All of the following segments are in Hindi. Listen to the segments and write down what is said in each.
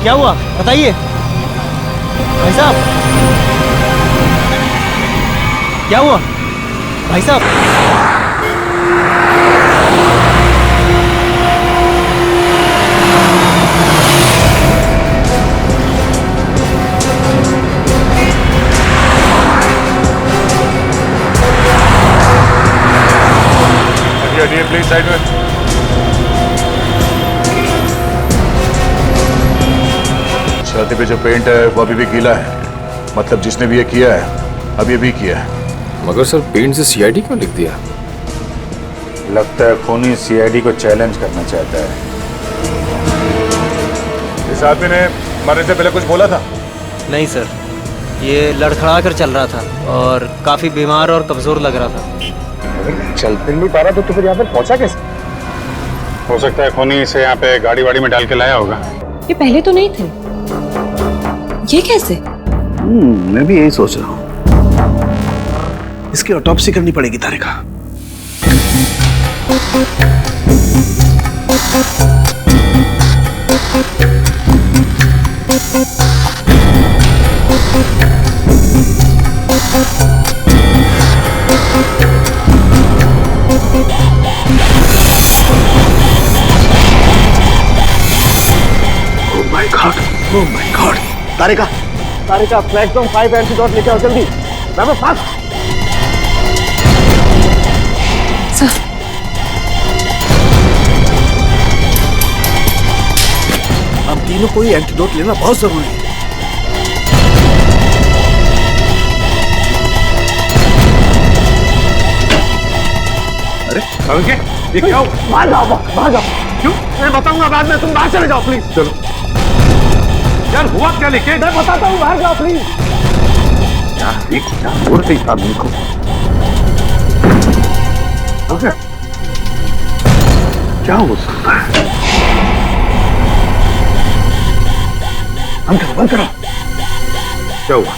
क्या हुआ बताइए भाई साहब, क्या हुआ भाई साहब? हटिए प्लीज साइड में। छाती पे जो पेंट है वो अभी भी गीला है, मतलब जिसने भी ये किया है अभी भी किया है। मगर सर पेंट से सीआईडी क्यों लिख दिया? लगता है खूनी सीआईडी को चैलेंज करना चाहता है। इस आदमी ने मरने से पहले कुछ बोला था? नहीं सर, ये लड़खड़ा कर चल रहा था और काफी बीमार और कमजोर लग रहा था। चल फिर नहीं पा रहा तो फिर यहाँ पे पहुंचा कैसे? हो सकता है खूनी इसे यहाँ पे गाड़ी वाड़ी में डाल के लाया होगा। ये पहले तो नहीं थे, ये कैसे? मैं भी यही सोच रहा हूँ। इसकी ऑटोप्सी करनी पड़ेगी तारिका। Oh my God! Tarika, Tarika, platform 5 antidote लेके आओ जल्दी। मैं फास्ट। सर, हम तीनों को ही एंटीडोट लेना बहुत जरूरी है। अरे ये क्या हुआ? बाहर जाओ। क्यों? मैं बताऊंगा बाद में, तुम बाहर चले जाओ प्लीज। चलो यार, हुआ क्या लेके? मैं बताता हूँ, बाहर जाओ प्लीज। क्या बोल रही आदमी को? ओके, क्या हो सकता है? बंद करो। क्या हुआ?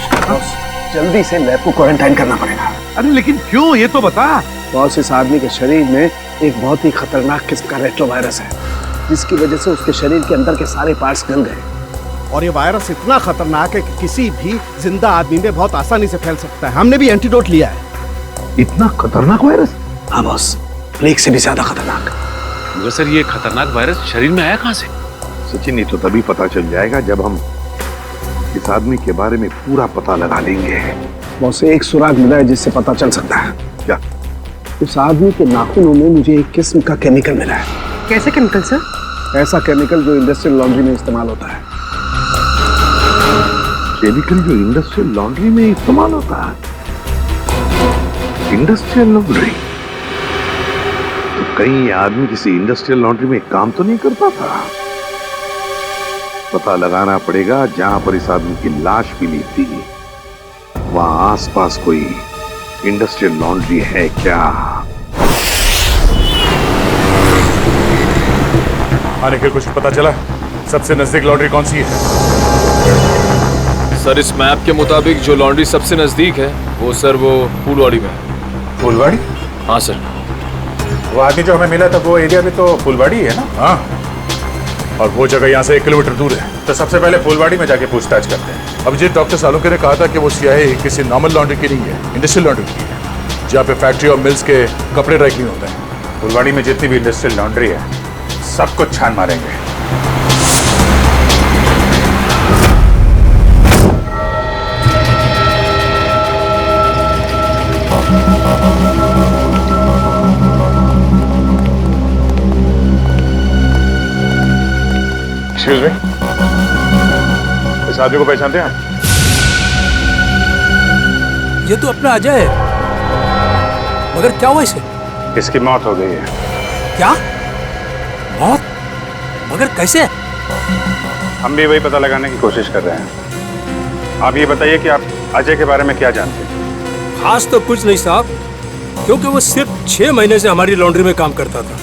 जल्दी से लैब को क्वारंटाइन करना पड़ेगा। अरे लेकिन क्यों, ये तो बता। बॉस, इस आदमी के शरीर में एक बहुत ही खतरनाक किस्म का रेट्रोवायरस है, जिसकी वजह से उसके शरीर के अंदर के सारे पार्ट्स गल गए। और ये वायरस इतना खतरनाक है कि किसी भी जिंदा आदमी में बहुत आसानी से फैल सकता है। हमने भी एंटीडोट लिया है। इतना खतरनाक वायरस? हाँ बॉस, प्लेग से भी ज्यादा खतरनाक। मगर सर, ये खतरनाक वायरस शरीर में आया कहाँ से? सचिन, ये तो तभी पता चल जाएगा जब हम इस आदमी के बारे में पूरा पता लगा लेंगे। बॉस, एक सुराग मिला है जिससे पता चल सकता है। क्या? उस आदमी के नाखूनों में मुझे एक किस्म का केमिकल मिला है। कैसे केमिकल सर? ऐसा केमिकल जो इंडस्ट्रियल लॉन्ड्री में इस्तेमाल होता है। केमिकल जो इंडस्ट्रियल लॉन्ड्री में इस्तेमाल होता है? Industrial laundry? तो कहीं ये आदमी किसी इंडस्ट्रियल लॉन्ड्री में काम तो नहीं करता था? पता लगाना पड़ेगा जहां पर इस आदमी की लाश मिली थी, वहां आसपास कोई इंडस्ट्रियल लॉन्ड्री है क्या? आने के कुछ पता चला? सबसे नजदीक लॉन्ड्री कौन सी है? सर, इस मैप के मुताबिक जो लॉन्ड्री सबसे नजदीक है वो फूलवाड़ी में है। फूलवाड़ी? हाँ सर। वो आदमी जो हमें मिला था वो एरिया भी तो फूलवाड़ी है ना? हाँ, और वो जगह यहाँ से 1 किलोमीटर दूर है। तो सबसे पहले फूलवाड़ी में जाके पूछताछ करते हैं। अब जी डॉक्टर सालुंके ने कहा था कि वो सियाही किसी नॉर्मल लॉन्ड्री की नहीं है, इंडस्ट्रियल लॉन्ड्री की है, जहाँ पे फैक्ट्री और मिल्स के कपड़े ड्राई क्लीन होते हैं। फूलवाड़ी में जितनी भी इंडस्ट्रियल लॉन्ड्री है सब कुछ छान मारेंगे। एक्सक्यूज मी, इस आदमी को पहचानते हैं आप? ये तो अपना अजय है। मगर क्या हुआ इसे? इसकी मौत हो गई है। क्या मौत? मगर कैसे? हम भी वही पता लगाने की कोशिश कर रहे हैं। आप ये बताइए कि आप अजय के बारे में क्या जानते हैं? खास तो कुछ नहीं साहब, क्योंकि वो सिर्फ 6 महीने से हमारी लॉन्ड्री में काम करता था।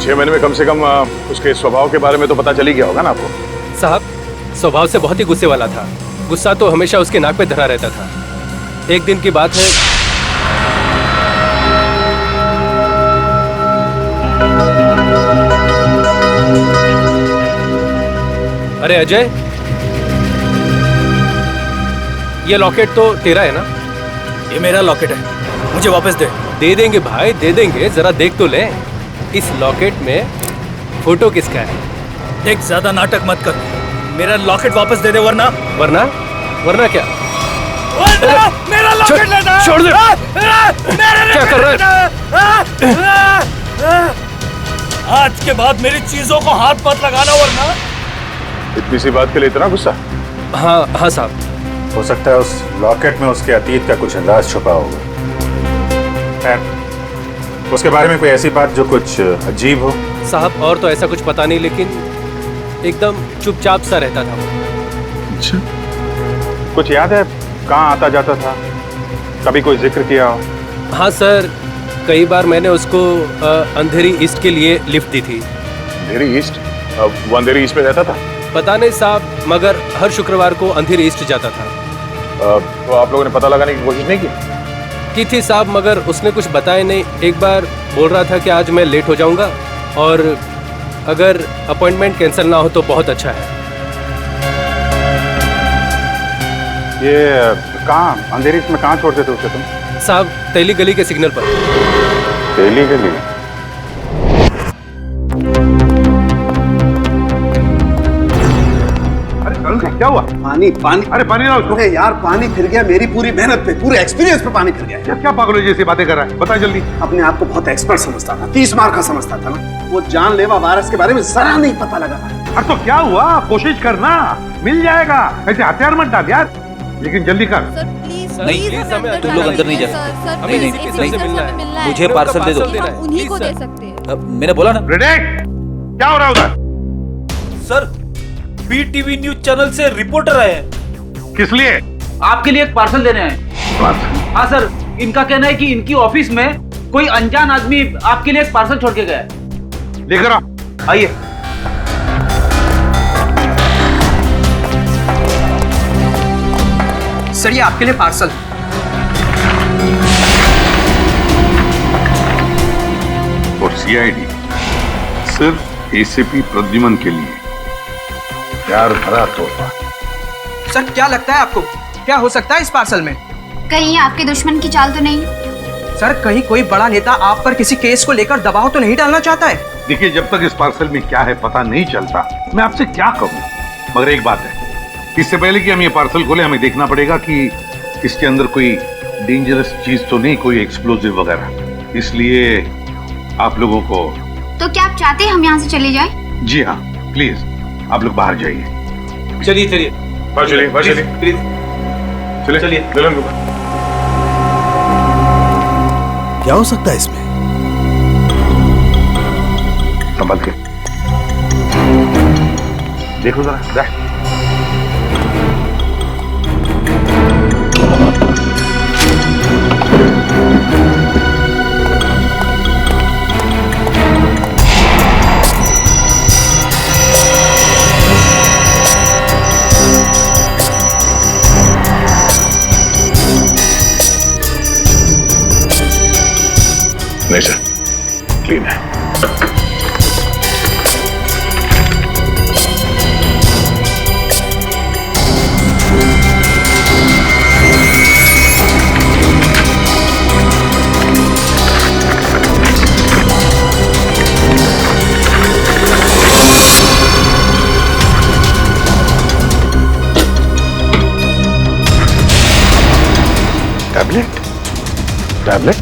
6 महीने में कम से कम उसके स्वभाव के बारे में तो पता चल ही गया होगा ना आपको? साहब, स्वभाव से बहुत ही गुस्से वाला था। गुस्सा तो हमेशा उसके नाक पे धरा रहता था। एक दिन की बात है, अरे अजय, ये लॉकेट तो तेरा है ना? ये मेरा लॉकेट है, मुझे वापस दे। दे देंगे भाई, दे देंगे, जरा देख तो ले। इस लॉकेट में फोटो किसका है? देख, ज्यादा नाटक मत कर, मेरा लॉकेट वापस दे दे, वरना वरना क्या? मेरा लॉकेट लेना। छोड़ दे। क्या कर रहा है? आज के बाद मेरी चीजों को हाथ मत लगाना, वरना। इतनी सी बात के लिए इतना गुस्सा? हाँ साहब। हो सकता है उस लॉकेट में उसके अतीत का कुछ अंदाज छुपा होगा। खैर, उसके बारे में कोई ऐसी बात जो कुछ अजीब हो? साहब और तो ऐसा कुछ पता नहीं, लेकिन एकदम चुपचाप सा रहता था वो। अच्छा, कुछ याद है कहाँ आता जाता था? कभी कोई जिक्र किया हो? हाँ सर, कई बार मैंने उसको अंधेरी ईस्ट के लिए लिफ्ट दी थी। अंधेरी ईस्ट? वो अंधेरी ईस्ट में रहता था? पता नहीं साहब, मगर हर शुक्रवार को अंधेरी ईस्ट जाता था। तो आप लोगों ने पता लगाने की कोशिश नहीं की थी साहब, मगर उसने कुछ बताया नहीं। एक बार बोल रहा था कि आज मैं लेट हो जाऊंगा और अगर अपॉइंटमेंट कैंसिल ना हो तो बहुत अच्छा है। ये कहाँ अंधेरी में कहाँ छोड़ते थे उसे तुम? साहब, तेली गली के सिग्नल पर। तेली गली? क्या हुआ? पानी पानी। अरे पानी लाओ उसको। अरे यार, पानी फिर गया मेरी पूरी मेहनत पे, पूरे एक्सपीरियंस पे पानी फिर गया। क्या पागलों जैसी बातें कर रहा है? बता जल्दी। अपने आप को बहुत एक्सपर्ट समझता था, 30 मार का समझता था ना। वो जानलेवा वायरस के बारे में जरा नहीं पता लगा। अरे तो क्या हुआ? कोशिश करना, मिल जाएगा। ऐसे हथियार मत डाल यार, लेकिन जल्दी कर। नहीं, तुम लोग अंदर नहीं जा सकते। नहीं, मुझे पार्सल दे दो। उन्हीं को दे सकते हैं। मैंने बोला ना। प्रेडिक्ट, क्या हो रहा है उधर? सर, BTV न्यूज चैनल से रिपोर्टर आए हैं। किस लिए? आपके लिए एक पार्सल देने आए। हाँ सर, इनका कहना है कि इनकी ऑफिस में कोई अनजान आदमी आपके लिए एक पार्सल छोड़ के गया है। लेकर आओ। आइए। सर, ये आपके लिए पार्सल। और CID सिर्फ ACP प्रद्युमन के लिए प्यार भरा तोहफा। सर, क्या लगता है आपको, क्या हो सकता है इस पार्सल में? कहीं आपके दुश्मन की चाल तो नहीं? सर, कहीं कोई बड़ा नेता आप पर किसी केस को लेकर दबाव तो नहीं डालना चाहता है? देखिए, जब तक इस पार्सल में क्या है पता नहीं चलता, मैं आपसे क्या कहूँ। मगर एक बात है, इससे पहले कि हम ये पार्सल खोले, हमें देखना पड़ेगा कि इसके अंदर कोई डेंजरस चीज तो नहीं, कोई एक्सप्लोजिव वगैरह। इसलिए आप लोगों को। तो क्या आप चाहते हैं हम यहाँ से चले जाएं? जी हाँ, प्लीज आप लोग बाहर जाइए। चलिए चलिए प्लीज चलिए चलिए। क्या हो सकता है इसमें? संभल के देखो जरा। नहीं सर, क्लीन है। टैबलेट? टैबलेट?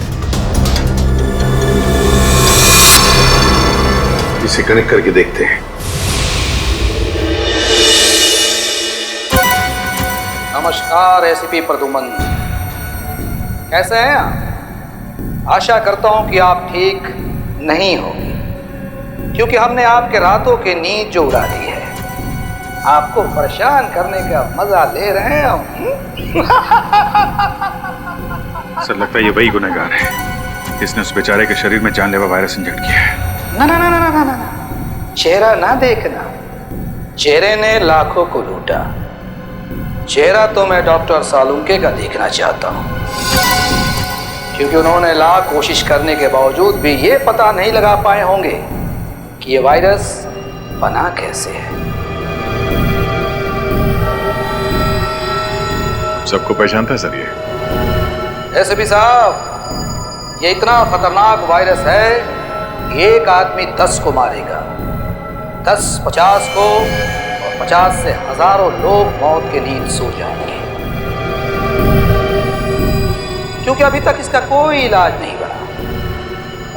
इसे कनेक्ट करके देखते हैं। नमस्कार ACP प्रद्युमन, कैसे हैं आप? आशा करता हूं कि आप ठीक नहीं होंगे, क्योंकि हमने आपके रातों की नींद जो उड़ा दी है। आपको परेशान करने का मजा ले रहे हैं हम। सर, लगता है ये वही गुनहगार है जिसने उस बेचारे के शरीर में जानलेवा वायरस इंजेक्ट किया है। ना ना ना ना ना ना, चेहरा ना देखना। चेहरे ने लाखों को लूटा, चेहरा तो मैं डॉक्टर सालुंके का देखना चाहता हूं, क्योंकि उन्होंने लाख कोशिश करने के बावजूद भी ये पता नहीं लगा पाए होंगे कि ये वायरस बना कैसे है। सबको पहचानता है सर ये? एसपी साहब, ये इतना खतरनाक वायरस है, एक आदमी 10 को मारेगा, 10 50 को, और 50 से हजारों लोग मौत की नींद सो जाएंगे, क्योंकि अभी तक इसका कोई इलाज नहीं बना।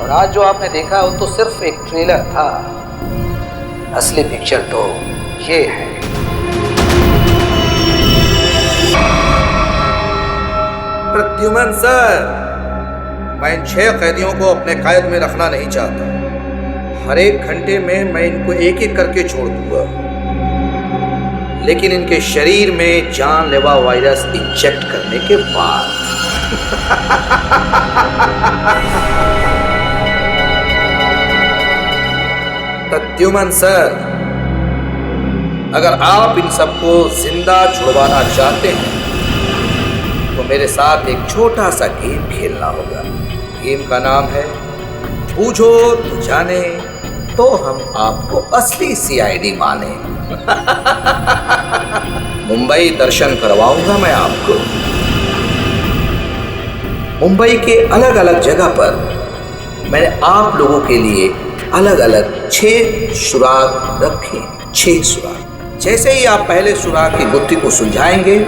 और आज जो आपने देखा वो तो सिर्फ एक ट्रेलर था, असली पिक्चर तो ये है। प्रद्युमन सर, मैं इन 6 कैदियों को अपने कैद में रखना नहीं चाहता। हर एक घंटे में मैं इनको एक एक करके छोड़ दूंगा, लेकिन इनके शरीर में जानलेवा वायरस इंजेक्ट करने के बाद। प्रद्युमन सर, अगर आप इन सबको जिंदा छुड़वाना चाहते हैं तो मेरे साथ एक छोटा सा गेम खेलना होगा। गेम का नाम है बूझो तो जाने, तो हम आपको असली सीआईडी माने। मुंबई दर्शन करवाऊंगा मैं आपको। मुंबई के अलग अलग जगह पर मैंने आप लोगों के लिए अलग अलग 6 सुराग रखे। 6 सुराग। जैसे ही आप पहले सुराग की गुत्थी को सुलझाएंगे,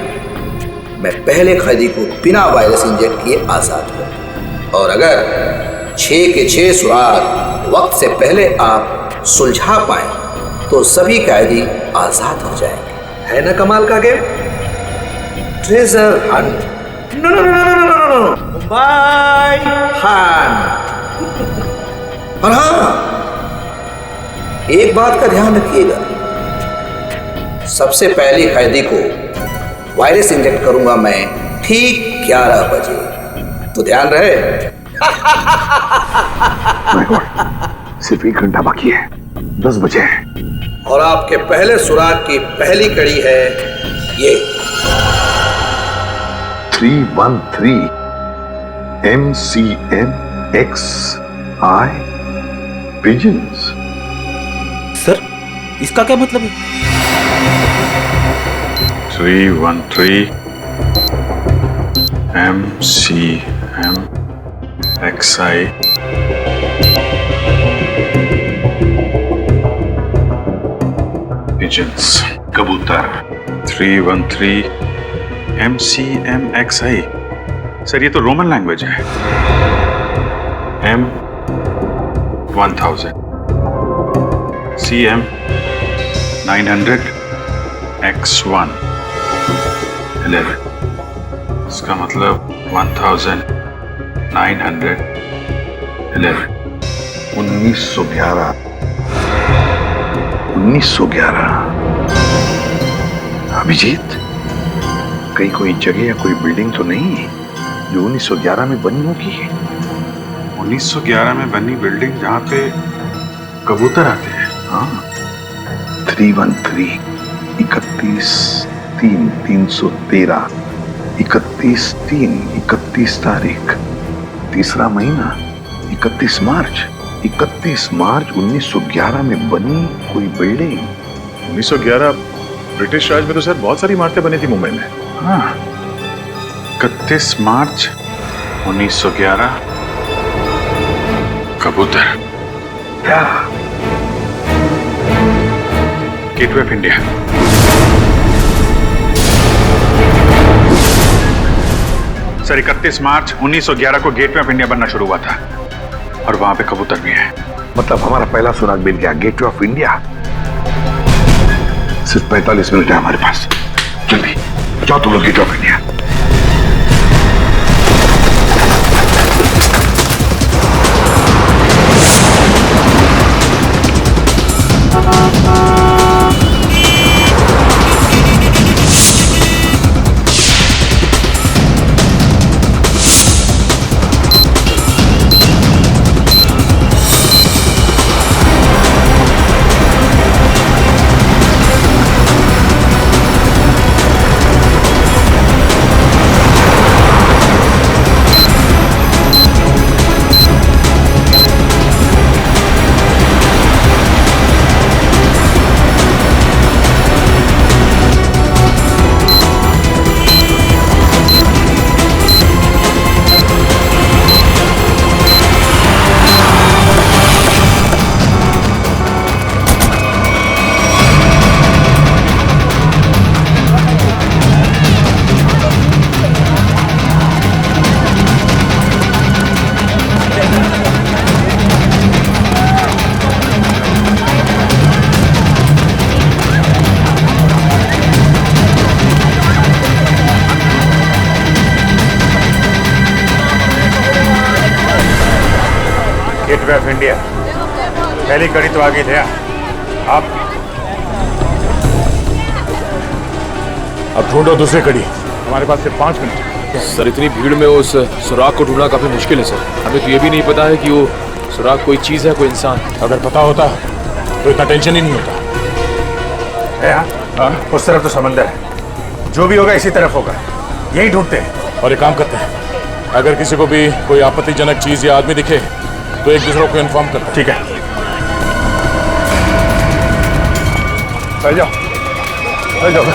मैं पहले कैदी को बिना वायरस इंजेक्ट किए आजाद करूं, और अगर 6 के 6 सुराग वक्त से पहले आप सुलझा पाए तो सभी कैदी आजाद हो जाएंगे। है ना कमाल का game? Treasure hunt. No no no no no no, Mumbai hunt. और हाँ, एक बात का ध्यान रखिएगा, सबसे पहले कैदी को वायरस इंजेक्ट करूंगा मैं ठीक 11 बजे, तो ध्यान रहे। सिर्फ 1 घंटा बाकी है, 10 बजे है। और आपके पहले सुराग की पहली कड़ी है ये 313 MCMXI पिजन्स। सर, इसका क्या मतलब है? 313 MCMXI pigeons, कबूतर। 313 MCMXI। सर ये तो रोमन लैंग्वेज है। M 1000 CM 900 X1 11। इसका मतलब 1911। 1911। 1911। अभिजीत, कहीं कोई जगह या कोई बिल्डिंग तो नहीं है जो 1911 में बनी होगी? 1911 में बनी बिल्डिंग जहाँ पे कबूतर आते हैं। हाँ, 313 31/3/313 31/3 31 तारीख, तीसरा महीना 31 मार्च 31 मार्च 1911 में बनी कोई बिल्डिंग। 1911 ब्रिटिश राज में तो सर बहुत सारी इमारतें बनी थी मुंबई में। हाँ, 31 मार्च 1911 कबूतर। क्या? Gateway of India. सर 31 मार्च 1911 को गेटवे ऑफ इंडिया बनना शुरू हुआ था, और वहां पे कबूतर भी है। मतलब हमारा पहला सुराग मिल गया, गेटवे ऑफ इंडिया। सिर्फ 45 मिनट है हमारे पास। जल्दी जाओ तुम लोग gateway of India. Gateway of India. पहली कड़ी तो आगे थे आप। अब ढूंढो दूसरी कड़ी। हमारे पास सिर्फ 5 मिनट। सर इतनी भीड़ में उस सुराग को ढूंढना काफी मुश्किल है सर। हमें तो ये भी नहीं पता है कि वो सुराग कोई चीज है, कोई इंसान। अगर पता होता तो इतना टेंशन ही नहीं होता। हाँ, उस तरफ तो समंदर है, जो भी होगा इसी तरफ होगा, यही ढूंढते हैं। और एक काम करते हैं, अगर किसी को भी कोई आपत्तिजनक चीज या आदमी दिखे तो एक दूसरे को इन्फॉर्म करते हैं। ठीक है, चल जाओ, चल जाओ।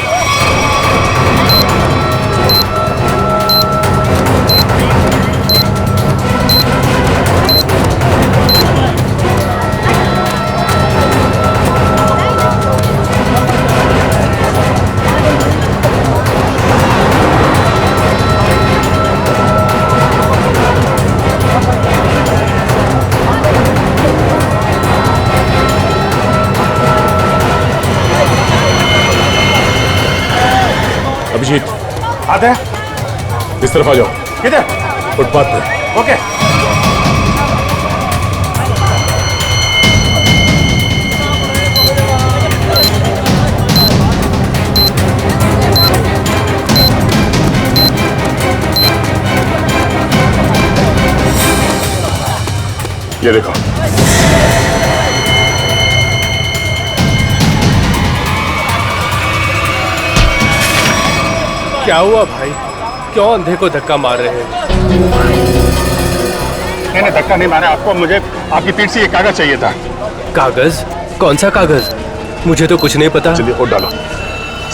अभिजीत आते हैं, इस तरफ आ जाओ। किधर? फुटपाथ पे। ओके। ये देखो। क्या हुआ भाई? क्यों अंधे को धक्का मार रहे हैं? मैंने धक्का नहीं मारा आपको, मुझे आपकी पीठ से ये कागज चाहिए था। कागज? कौन सा कागज? मुझे तो कुछ नहीं पता। चलिए वोट डालो।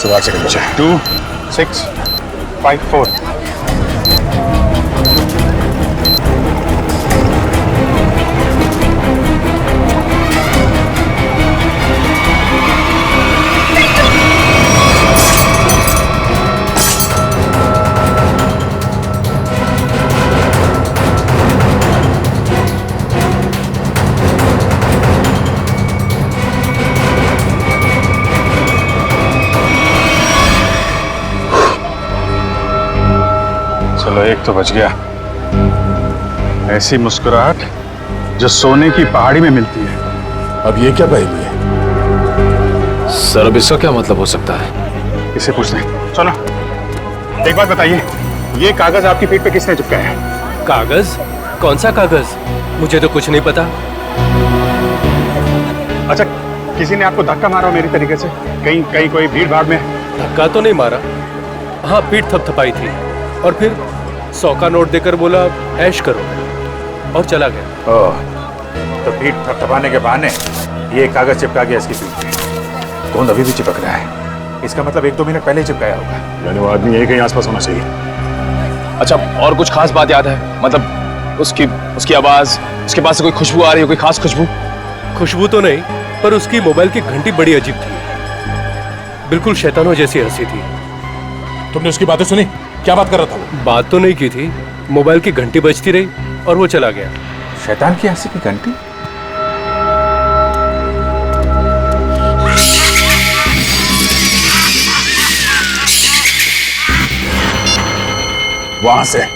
सवाल से नीचे 2 6 5 4। चलो एक तो बच गया। ऐसी मुस्कुराहट जो सोने की पहाड़ी में मिलती है। अब ये क्या पहेली है? सर अब इसका क्या मतलब हो सकता है? इसे पूछते हैं। सुनो, एक बात बताइए, ये कागज आपकी पीठ पे किसने चिपकाया है? कागज? कौन सा कागज? मुझे तो कुछ नहीं पता। अच्छा, किसी ने आपको धक्का मारा मेरी तरीके से? कहीं कोई भीड़ भाड़ में? धक्का तो नहीं मारा। हाँ, पीठ थपथपाई थी और फिर 100 का नोट देकर बोला ऐश करो और चला गया। ओह, तो पीठ थपथपाने के बहाने ये कागज चिपका गया इसकी पीठ पे। कौन अभी भी चिपक रहा है? इसका मतलब 1-2 मिनट पहले ही चिपकाया होगा। यानी वो आदमी यही कहीं आसपास होना चाहिए। अच्छा, और कुछ खास बात याद है? मतलब उसकी आवाज, उसके पास से कोई खुशबू आ रही है, कोई खास खुशबू? खुशबू तो नहीं, पर उसकी मोबाइल की घंटी बड़ी अजीब थी, बिल्कुल शैतानों जैसी हंसी थी। तुमने उसकी बातें सुनी? क्या बात कर रहा था वो? बात तो नहीं की थी, मोबाइल की घंटी बजती रही और वो चला गया। शैतान की हंसी की घंटी? वहां से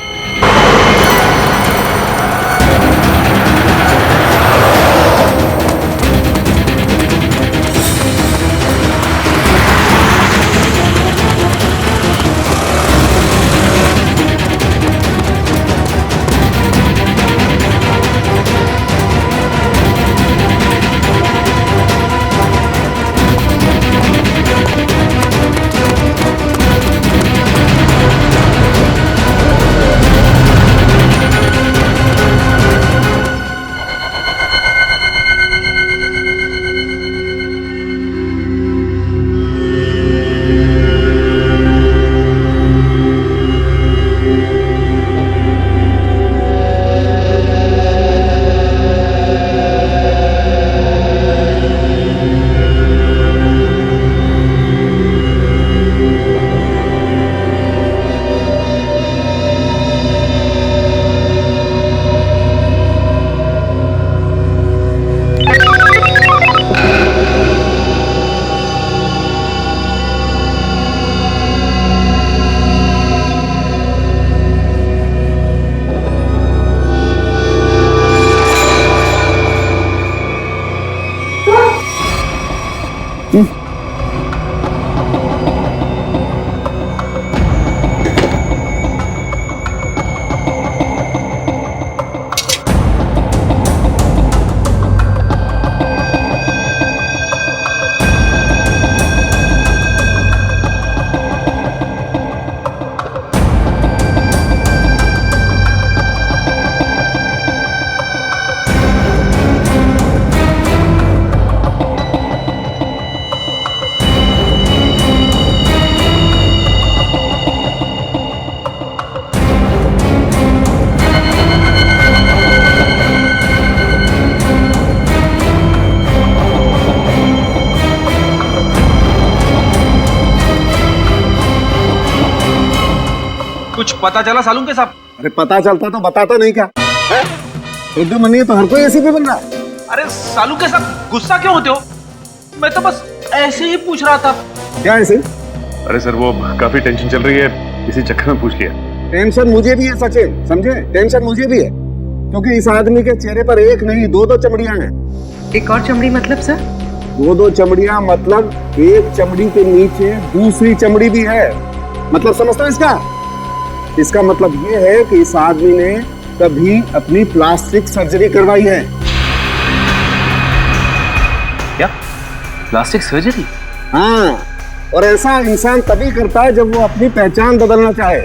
पता चला सालूम के साहब? अरे पता चलता तो बताता नहीं क्या? उर्दू मनी तो हर कोई ऐसे पे बन रहा है। अरे सालूम के साहब गुस्सा क्यों होते हो? मैं तो बस ऐसे ही पूछ रहा था। क्या ऐसे? अरे सर वो काफी टेंशन चल रही है, इसी चक्कर में पूछ लिया। टेंशन मुझे भी है सचिन, समझे? टेंशन मुझे भी है, क्योंकि इस आदमी के चेहरे पर एक नहीं दो चमड़ियां हैं। एक और चमड़ी मतलब सर? दो चमड़ियां मतलब एक चमड़ी के नीचे दूसरी चमड़ी भी है। मतलब समझता है इसका? इसका मतलब ये है कि इस आदमी ने कभी अपनी प्लास्टिक सर्जरी करवाई है। क्या? Plastic surgery? हाँ, और ऐसा इंसान तभी करता है जब वो अपनी पहचान बदलना चाहे।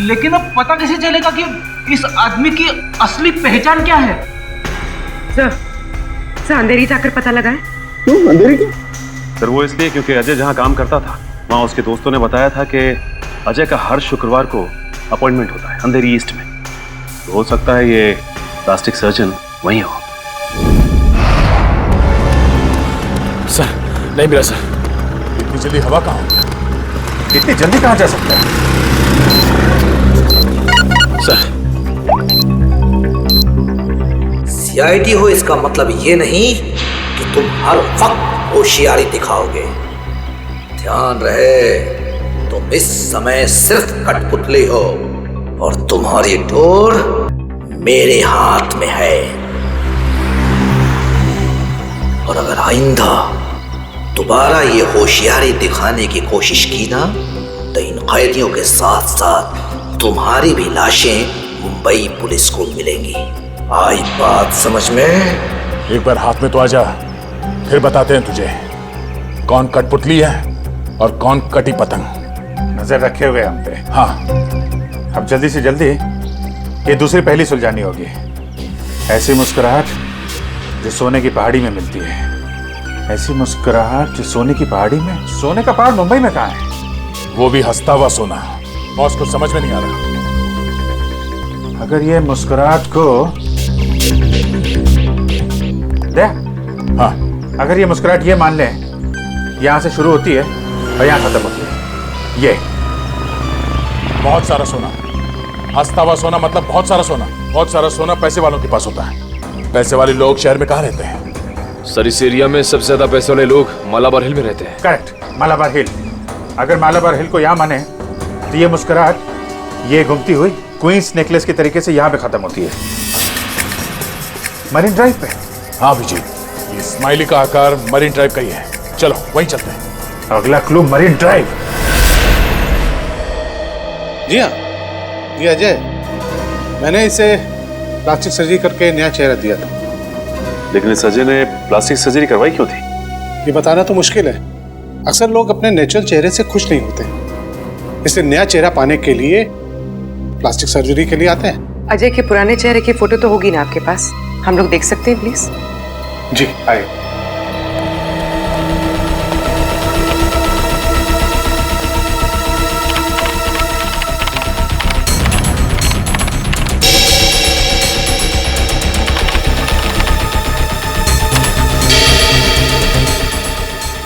लेकिन अब पता कैसे चलेगा कि इस आदमी की असली पहचान क्या है? सर अंधेरी जाकर पता लगाए। क्यों अंधेरी क्यों? सर वो इसलिए क्योंकि अजय जहाँ काम करता था वहाँ उसके दोस्तों ने बताया था कि अजय का हर शुक्रवार को अपॉइंटमेंट होता है अंधेरी ईस्ट में। तो हो सकता है ये प्लास्टिक सर्जन वहीं हो। सर नहीं मिला सर। इतनी जल्दी हवा कहाँ हो गया? इतनी जल्दी कहाँ जा सकता है? सर सीआईडी हो इसका मतलब ये नहीं कि तुम हर वक्त होशियारी दिखाओगे। ध्यान रहे तुम इस समय सिर्फ कठपुतली हो और तुम्हारी डोर मेरे हाथ में है। और अगर आइंदा दोबारा ये होशियारी दिखाने की कोशिश की ना तो इन कैदियों के साथ साथ तुम्हारी भी लाशें मुंबई पुलिस को मिलेंगी। आई बात समझ में? एक बार हाथ में तो आ जा, फिर बताते हैं तुझे कौन कठपुतली है और कौन कटी पतंग। नजर रखे हुए हम पे। हाँ, अब जल्दी से जल्दी ये दूसरी पहली सुलझानी होगी। ऐसी मुस्कुराहट जो सोने की पहाड़ी में मिलती है। ऐसी मुस्कुराहट जो सोने की पहाड़ी में। सोने का पहाड़ मुंबई में कहाँ है? वो भी हंसता हुआ सोना। बॉस को समझ में नहीं आ रहा। अगर ये मुस्कुराहट को दे, हाँ, अगर ये मुस्कुराहट ये मान ले यहां से शुरू होती है और यहां खत्म होती है। ये बहुत सारा सोना, हंसता हुआ सोना मतलब बहुत सारा सोना। बहुत सारा सोना पैसे वालों के पास होता है। पैसे वाले लोग शहर में कहाँ रहते हैं? सर इस एरिया में सबसे ज्यादा पैसे वाले लोग मालाबार हिल में रहते हैं। करेक्ट, मालाबार हिल। अगर मालाबार हिल को यहाँ माने तो ये मुस्कुराहट ये घूमती हुई क्वींस नेकलेस के तरीके से यहाँ पे खत्म होती है, मरीन ड्राइव पे। हाँ विजय, ये स्माइली का आकार मरीन ड्राइव का ही है। चलो वहीं चलते हैं। अगला क्लू मरीन ड्राइव। जी हाँ, जी अजय, मैंने इसे प्लास्टिक सर्जरी करके नया चेहरा दिया था। लेकिन इस अजय ने प्लास्टिक सर्जरी करवाई क्यों थी? ये बताना तो मुश्किल है। अक्सर लोग अपने नेचुरल चेहरे से खुश नहीं होते, इसलिए नया चेहरा पाने के लिए प्लास्टिक सर्जरी के लिए आते हैं। अजय के पुराने चेहरे की फोटो तो होगी ना आपके पास? हम लोग देख सकते हैं प्लीज? जी आइए।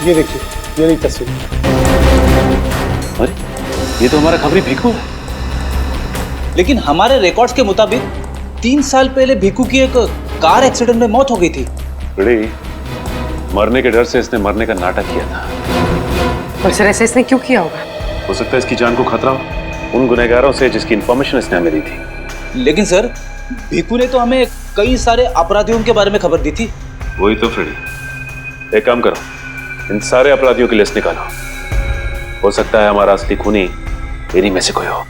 ये देखिए, ये रही तस्वीर। अरे ये तो हमारा खबरी भीखू है। लेकिन हमारे रिकॉर्ड्स के मुताबिक 3 साल पहले भीखू की एक कार एक्सीडेंट में मौत हो गई थी। बड़ी मरने के डर से इसने मरने का नाटक किया था। और सर ऐसा इसने क्यों किया होगा? हो सकता है इसकी जान को खतरा हो उन गुनहगारों से जिसकी इंफॉर्मेशन इसने हमें दी थी। लेकिन सर भीखू ने तो हमें कई सारे अपराधियों के बारे में खबर दी थी। वही तो फ्रेडी, एक काम करो, इन सारे अपराधियों की लिस्ट निकालो। हो सकता है हमारा असली खूनी इन्हीं में से कोई हो।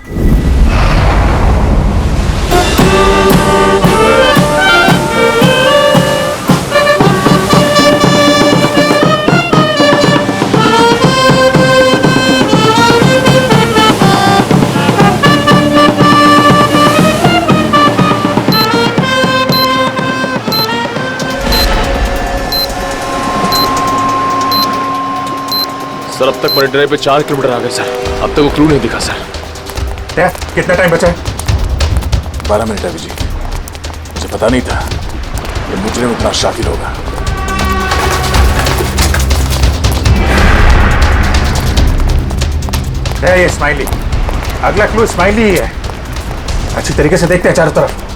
सर अब तक मरीन ड्राइव पे 4 किलोमीटर आ गए सर। अब तक वो क्लू नहीं दिखा सर। कितना टाइम बचा है? 12 मिनट है विजय। मुझे पता नहीं था कि मुजरिम इतना शातिर होगा। ये स्माइली, अगला क्लू स्माइली ही है। अच्छी तरीके से देखते हैं चारों तरफ।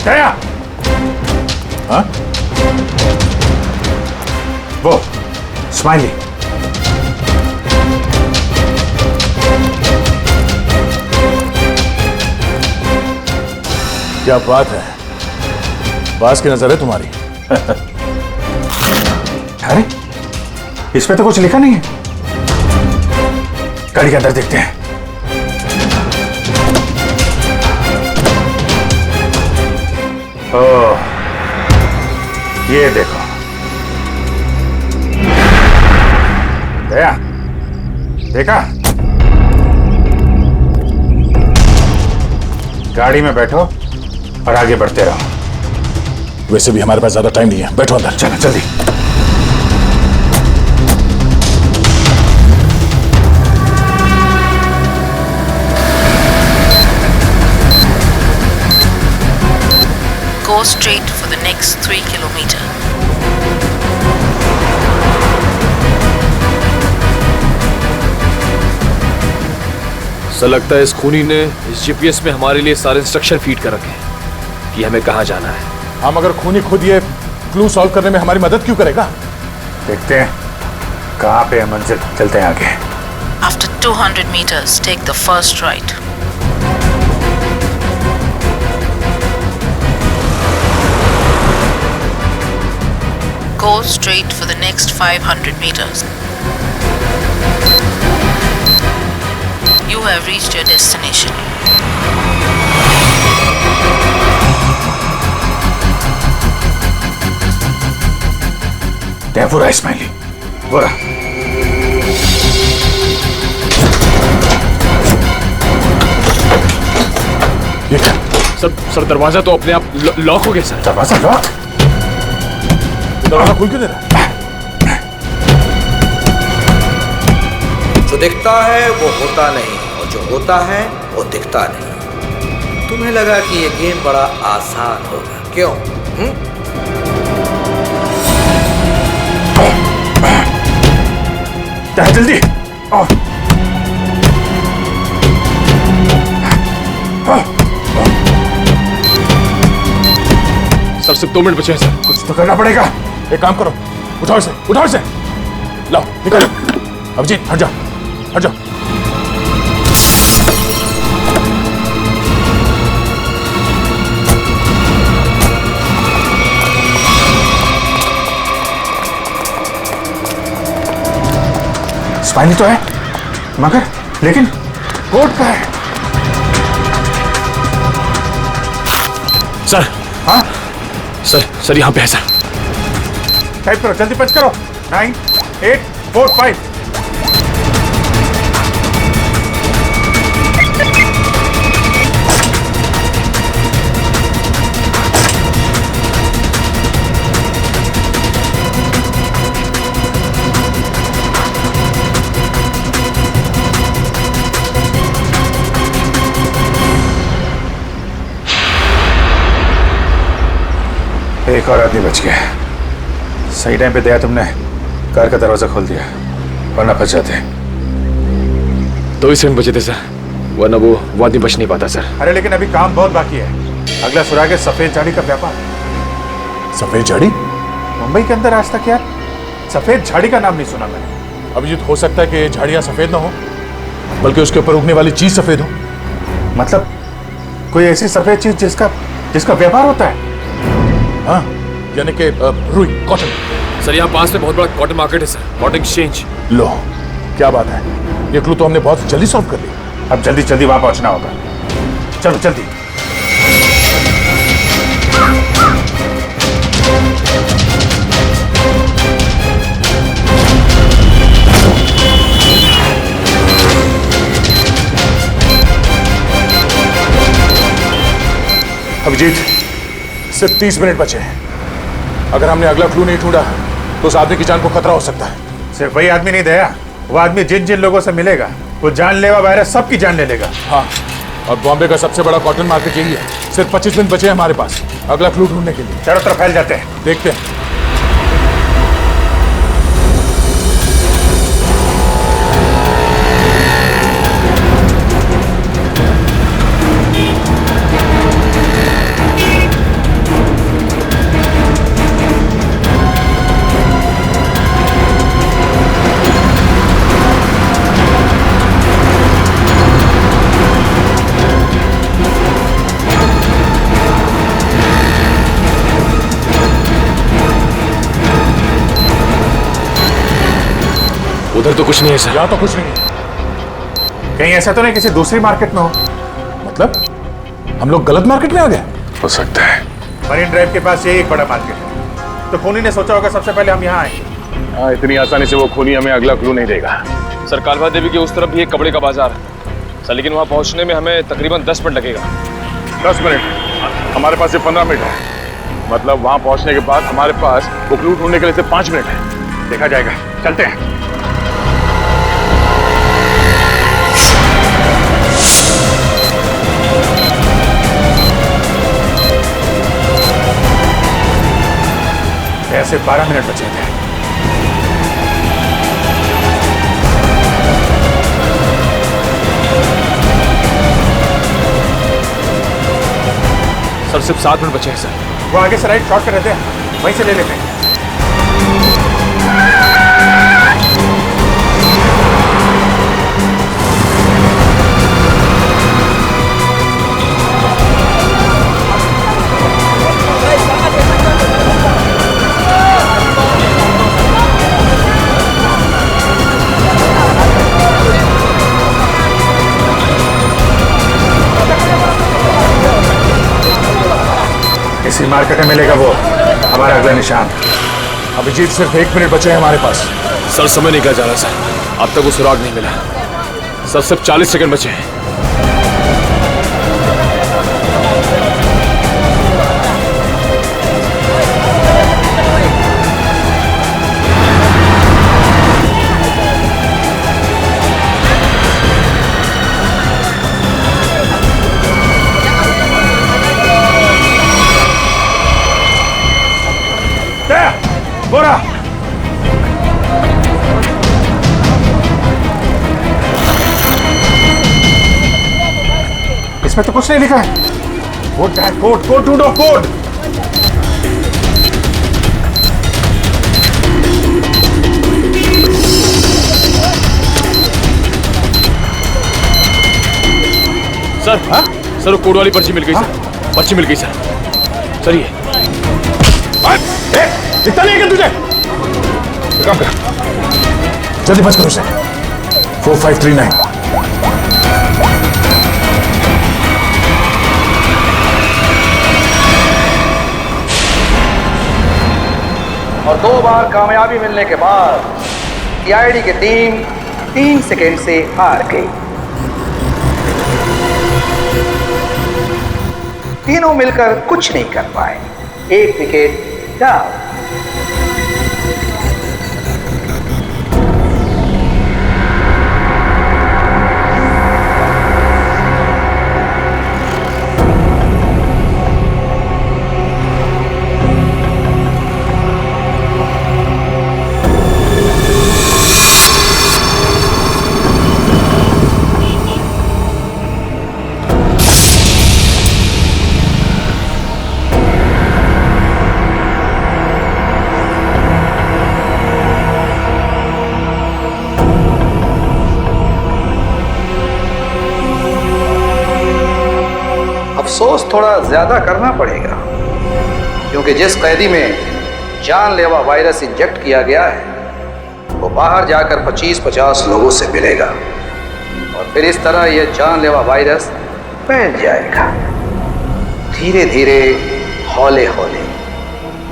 दया, हाँ? वो स्माइली, क्या बात है, बास की नजर है तुम्हारी। अरे इस पे तो कुछ लिखा नहीं है। गाड़ी के अंदर देखते हैं। ओह, ये देखो दया, देखा? गाड़ी में बैठो और आगे बढ़ते रहो। वैसे भी हमारे पास ज्यादा टाइम नहीं है, बैठो अंदर। चलो जल्दी। Go straight for the next 3 kilometers. ऐसा लगता है इस खूनी ने इस जीपीएस में हमारे लिए सारे इंस्ट्रक्शन फीड कर रखे हैं कि हमें कहाँ जाना है। हम अगर खूनी खुद ये क्लू सॉल्व करने में हमारी मदद क्यों करेगा? देखते हैं कहाँ पे है मंजिल, चलते हैं आगे। After 200 meters, take the first right. Go straight for the next 500 meters. You have reached your destination. क्या बुरा स्माइली, बुरा। ये क्या? सर दरवाजा तो अपने आप लॉक हो गया सर। दरवाजा लॉक? दरवाजा खुल क्यों दे रहा? जो दिखता है वो होता नहीं और जो होता है वो दिखता नहीं। तुम्हें लगा कि ये गेम बड़ा आसान होगा, क्यों? जल्दी। सर सिर्फ 2 मिनट बचे हैं सर। कुछ तो करना पड़ेगा। एक काम करो, उठाओ इसे, उठाओ इसे। लाओ निकलो। अभिजीत हट जाओ, हट जाओ। स्माइली तो है मगर लेकिन कोर्ट का है। सर। हाँ सर यहाँ पे है सर। टाइप करो, जल्दी पंच करो। 9 8 4 5। एक और आदमी बच गया। सही टाइम पे दया तुमने कार का दरवाजा खोल दिया, वरना फंस जाते। 2 सेकंड बचे थे सर, वरना वो आदमी बच नहीं पाता सर। अरे लेकिन अभी काम बहुत बाकी है। अगला सुराग है सफेद झाड़ी का व्यापार। सफेद झाड़ी? मुंबई के अंदर आज तक यार सफेद झाड़ी का नाम नहीं सुना मैंने। अभिजीत हो सकता है कि झाड़ियां सफेद ना हो, बल्कि उसके ऊपर उगने वाली चीज सफेद हो। मतलब कोई ऐसी सफेद चीज जिसका व्यापार होता है? हाँ, यानी कि रुई, कॉटन। सर यहाँ पास में बहुत बड़ा कॉटन मार्केट है सर, कॉटन एक्सचेंज। लो क्या बात है, ये क्लू तो हमने बहुत जल्दी सॉल्व कर लिया। अब जल्दी जल्दी वहां पहुंचना होगा। चलो जल्दी। अभिजीत सिर्फ 30 मिनट बचे हैं। अगर हमने अगला क्लू नहीं ढूंढा तो उस आदमी की जान को खतरा हो सकता है। सिर्फ वही आदमी नहीं दया, वो आदमी जिन जिन लोगों से मिलेगा वो जानलेवा वायरस सबकी जान ले लेगा। हाँ, और बॉम्बे का सबसे बड़ा कॉटन मार्केट यही है। सिर्फ 25 मिनट बचे हैं हमारे पास अगला क्लू ढूंढने के लिए। चारों तरफ फैल जाते हैं, देखते हैं। उधर तो कुछ नहीं है सर। यहाँ तो कुछ नहीं है। कहीं ऐसा तो नहीं किसी दूसरी मार्केट में हो? मतलब हम लोग गलत मार्केट में आ गए? हो सकता है। मरीन ड्राइव के पास यही एक बड़ा मार्केट है, तो खूनी ने सोचा होगा सबसे पहले हम यहाँ आएंगे। हाँ, इतनी आसानी से वो खूनी हमें अगला क्लू नहीं देगा। सर कालवा देवी के उस तरफ भी एक कपड़े का बाजार है सर, लेकिन वहाँ पहुँचने में हमें तकरीबन 10 मिनट लगेगा। 10 मिनट? हमारे पास सिर्फ 15 मिनट है। मतलब वहाँ पहुँचने के बाद हमारे पास वो क्लू ढूंढने के लिए सिर्फ 5 मिनट है। देखा जाएगा, चलते हैं। ऐसे 12 मिनट बचे थे। सर सिर्फ 7 मिनट बचे हैं सर। वो आगे से राइट शॉर्ट कर रहते हैं, वहीं से ले लेते हैं। इसी मार्केट में मिलेगा वो हमारा अगला निशान। अभिजीत सिर्फ 1 मिनट बचे हैं हमारे पास। सर समय निकल जा रहा सर, अब तक वो सुराग नहीं मिला। सर सिर्फ 40 सेकंड बचे हैं। बोरा इसमें तो कुछ नहीं लिखा है। कोड कोड कोड ढूंढो, कोड। सर हाँ? सर वो कोड वाली पर्ची मिल गई सर। पर्ची मिल गई सर। सर ये इतना नहीं है तुझे? काम कर, जल्दी बच करो उसे। 4539। और 2 बार कामयाबी मिलने के बाद सीआईडी की टीम 3 सेकेंड से हार गई। तीनों मिलकर कुछ नहीं कर पाए। 1 विकेट डाउन। अफसोस थोड़ा ज्यादा करना पड़ेगा, क्योंकि जिस कैदी में जानलेवा वायरस इंजेक्ट किया गया है वो बाहर जाकर 25-50 लोगों से मिलेगा और फिर इस तरह यह जानलेवा वायरस फैल जाएगा। धीरे धीरे हौले हौले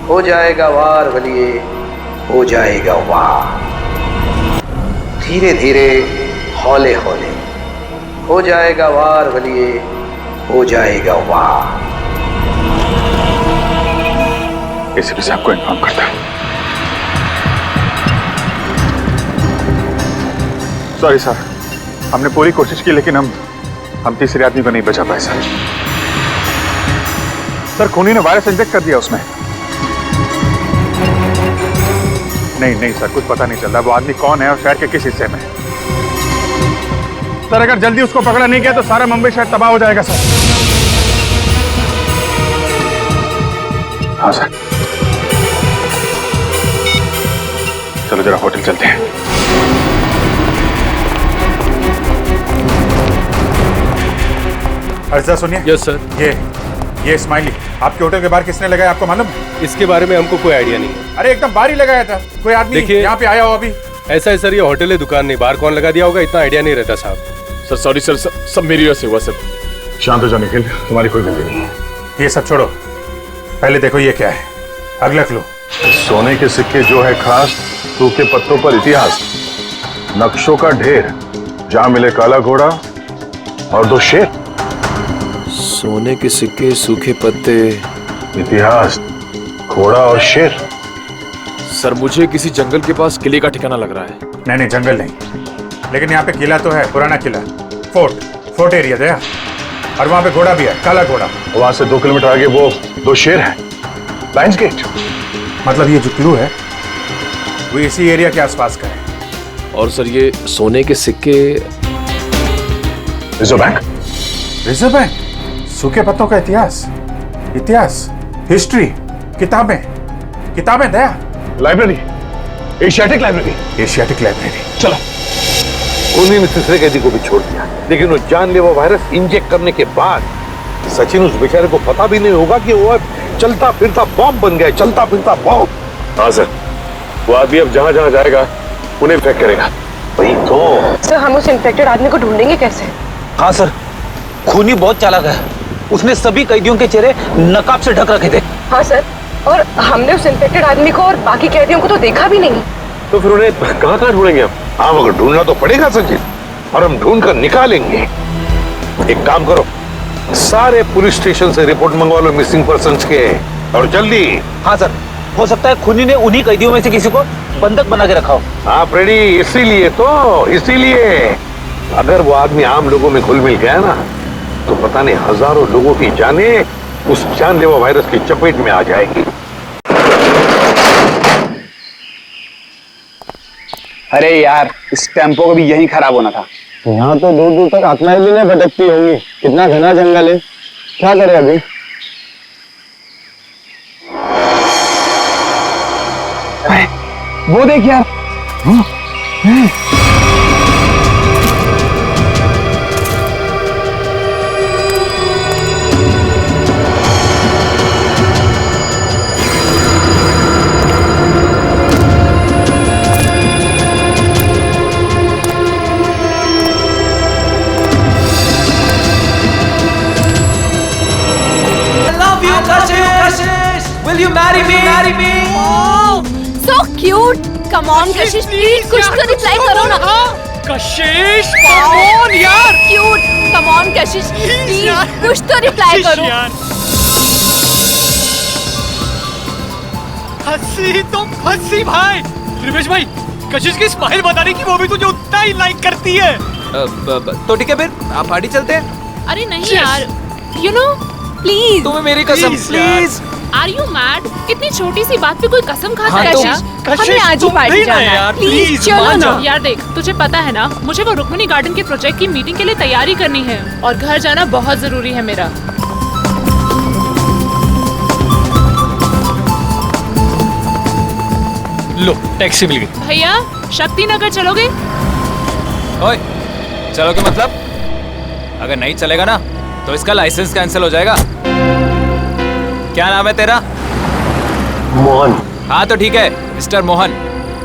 हो जाएगा वार वलिए, हो जाएगा वार। धीरे धीरे हौले हौले हो जाएगा वार वलिए, हो जाएगा वार। एसीपी साहब को इन्फॉर्म करता हूं। सॉरी सर, हमने पूरी कोशिश की लेकिन हम तीसरे आदमी को नहीं बचा पाए सर। सर खूनी ने वायरस इंजेक्ट कर दिया उसमें। नहीं सर, कुछ पता नहीं चल रहा वो आदमी कौन है और शहर के किस हिस्से में। सर अगर जल्दी उसको पकड़ा नहीं गया तो सारा मुंबई शहर तबाह हो जाएगा सर। हाँ सर, चलो जरा होटल चलते हैं। अर्जा सुनिए। Yes sir. ये स्माइली आपके होटल के बाहर किसने लगाया आपको मालूम? इसके बारे में हमको कोई आइडिया नहीं है। अरे एकदम बाहर ही लगाया था, कोई आदमी यहाँ पे आया हो अभी? ऐसा है सर, ये होटल है दुकान नहीं, बाहर कौन लगा दिया होगा इतना आइडिया नहीं रहता साहब। सर सॉरी सर, सब मेरी वजह से हुआ सर। शांत हो जाओ निखिल, तुम्हारी कोई गलती नहीं है। ये सब छोड़ो, पहले देखो ये क्या है। अगला क्लू। सोने के सिक्के जो है खास, सूखे पत्तों पर इतिहास, नक्शों का ढेर, जहां मिले काला घोड़ा और 2 शेर। सोने के सिक्के, सूखे पत्ते, इतिहास, घोड़ा और शेर। सर मुझे किसी जंगल के पास किले का ठिकाना लग रहा है। नहीं जंगल नहीं, लेकिन यहाँ पे किला तो है, पुराना किला, फोर्ट एरिया दया, और वहां पे घोड़ा भी है, काला घोड़ा। वहां से 2 किलोमीटर आगे वो 2 शेर हैं, लायंस गेट। मतलब ये जो क्लू है वो इसी एरिया के आसपास का है। और सर ये सोने के सिक्के, रिजर्व बैंक। रिजर्व बैंक, सूखे पत्तों का इतिहास, हिस्ट्री, किताबें दया, लाइब्रेरी, एशियाटिक लाइब्रेरी। चलो। खूनी ने तीसरे कैदी को भी छोड़ दिया, लेकिन वो जानलेवा वायरस इंजेक्ट करने के बाद सचिन उस बेचारे को पता भी नहीं होगा कि वो चलता फिरता बॉम्ब बन गया, चलता फिरता बॉम्ब। हाँ सर, वो आदमी अब जहां जहां जाएगा उन्हें इन्फेक्ट करेगा। वही तो सर, हम उस इन्फेक्टेड आदमी को ढूंढेंगे कैसे? हाँ सर, खूनी बहुत चालाक है, उसने सभी कैदियों के चेहरे नकाब से ढक रखे थे। हाँ सर, और हमने उस इन्फेक्टेड आदमी को और बाकी कैदियों को तो देखा भी नहीं। तो फिर उन्हें कहाँ ढूंढेंगे हम? हाँ मगर ढूंढना तो पड़ेगा सचिन, और हम ढूंढ कर निकालेंगे। एक काम करो, सारे पुलिस स्टेशन से रिपोर्ट मंगवा लो मिसिंग पर्सन्स के, और जल्दी। हाँ सर, हो सकता है खूनी ने उन्हीं कैदियों में से किसी को बंधक बना के रखा हो। हाँ प्रेडी, इसीलिए अगर वो आदमी आम लोगों में घुल मिल गया ना, तो पता नहीं हजारों लोगों की जानें उस जानलेवा वायरस की चपेट में आ जाएगी। अरे यार, इस टेम्पो को भी यही खराब होना था। यहाँ तो दूर दूर तक आत्माएं भी नहीं भटकती होंगी, कितना घना जंगल है। क्या करें अभी? वो देख यार। Will you marry me? Oh, so cute. Come on, Kashish, please कुछ तो रिप्लाई करो ना। कशिश, come on यार। Cute. Come on, Kashish, please कुछ तो रिप्लाई करो। हंसी भाई। रिवेश भाई, कशिश की स्माइल बताने की वो भी तुझे उतना ही लाइक करती है। तो ठीक है फिर, आप पार्टी चलते हैं। अरे नहीं यार, you know, please. तुम्हें मेरी कसम, प्लीज। Are you mad? इतनी छोटी सी बात पे कोई कसम खाता है क्या? कशिश, हमें आज ही पार्टी जाना है यार, प्लीज चलो ना। यार देख, तुझे पता है ना, मुझे वो रुक्मिणी गार्डन के प्रोजेक्ट की मीटिंग के लिए तैयारी करनी है और घर जाना बहुत जरूरी है मेरा। लो, टैक्सी मिल गई। भैया, शक्ति नगर चलोगे? ओए, चलोगे मतलब? अगर नहीं चलेगा ना तो इसका लाइसेंस कैंसिल हो जाएगा। क्या नाम है तेरा? मोहन। हाँ तो ठीक है, मिस्टर मोहन।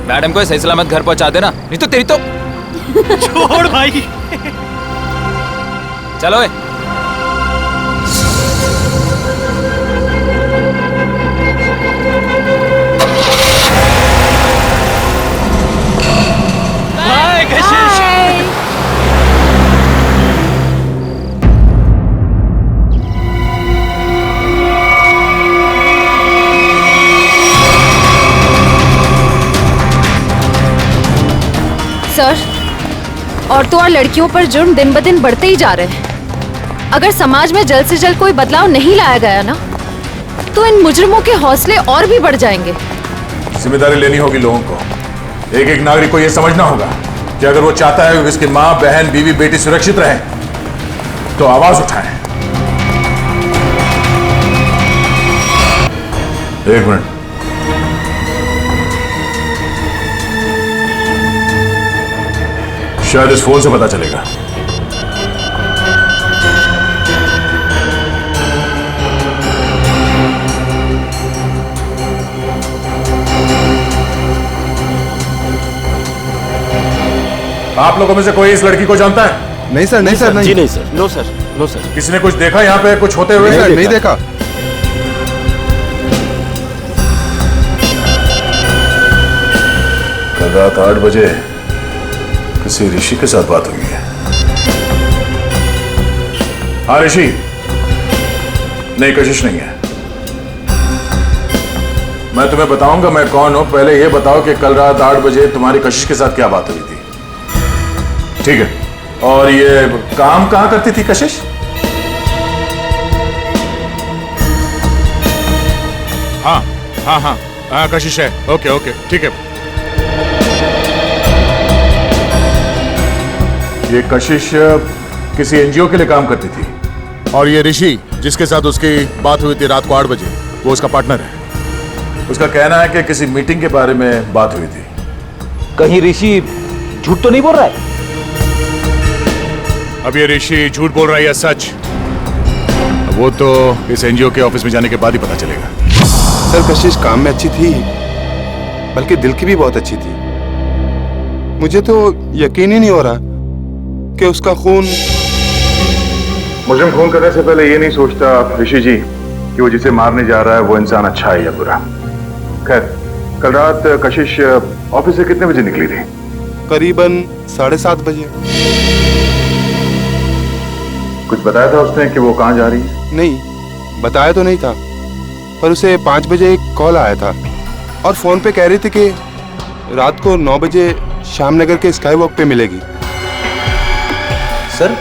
मैडम को सही सलामत घर पहुंचा देना, नहीं तो तेरी तो छोड़ भाई। चलो। बाय कशिश। सर, औरतों और लड़कियों पर जुर्म दिन ब दिन बढ़ते ही जा रहे हैं। अगर समाज में जल्द से जल्द कोई बदलाव नहीं लाया गया ना, तो इन मुजरिमों के हौसले और भी बढ़ जाएंगे। जिम्मेदारी लेनी होगी लोगों को। एक एक नागरिक को यह समझना होगा कि अगर वो चाहता है कि उसकी माँ, बहन, बीवी, बेटी सुरक्षित रहे, तो आवाज उठाएं। एक मिनट। शायद इस फोन से पता चलेगा। आप लोगों में से कोई इस लड़की को जानता है? नहीं सर, नहीं सर, नहीं। जी नहीं sir, no sir, no sir. किसी ने कुछ देखा यहाँ पे कुछ होते हुए? नहीं देखा। कल रात 8 बजे किसी ऋषि के साथ बात हुई है। हाँ ऋषि, नहीं कशिश नहीं है। मैं तुम्हें बताऊंगा मैं कौन हूं, पहले यह बताओ कि कल रात 8 बजे तुम्हारी कशिश के साथ क्या बात हुई थी। ठीक है, और ये काम कहां करती थी कशिश? हाँ हाँ हाँ हाँ, कशिश है। ओके ओके, ठीक है। ये कशिश किसी एनजीओ के लिए काम करती थी, और ये ऋषि जिसके साथ उसकी बात हुई थी रात को 8 बजे, वो उसका पार्टनर है। उसका कहना है कि किसी मीटिंग के बारे में बात हुई थी। कहीं ऋषि झूठ तो नहीं बोल रहा है? अब ये ऋषि झूठ बोल रहा है या सच, वो तो इस एनजीओ के ऑफिस में जाने के बाद ही पता चलेगा। सर कशिश काम में अच्छी थी, बल्कि दिल की भी बहुत अच्छी थी। मुझे तो यकीन ही नहीं हो रहा कि उसका खून। मुझे खून करने से पहले ये नहीं सोचता ऋषि जी कि वो जिसे मारने जा रहा है वो इंसान अच्छा है या बुरा। खैर, कल रात कशिश ऑफिस से कितने बजे निकली थी? करीबन 7:30 बजे। कुछ बताया था उसने कि वो कहाँ जा रही है? नहीं, बताया तो नहीं था, पर उसे 5 बजे एक कॉल आया था और फोन पे कह रही थी कि रात को 9 बजे श्यामनगर के स्काई वॉक पे मिलेगी। सर,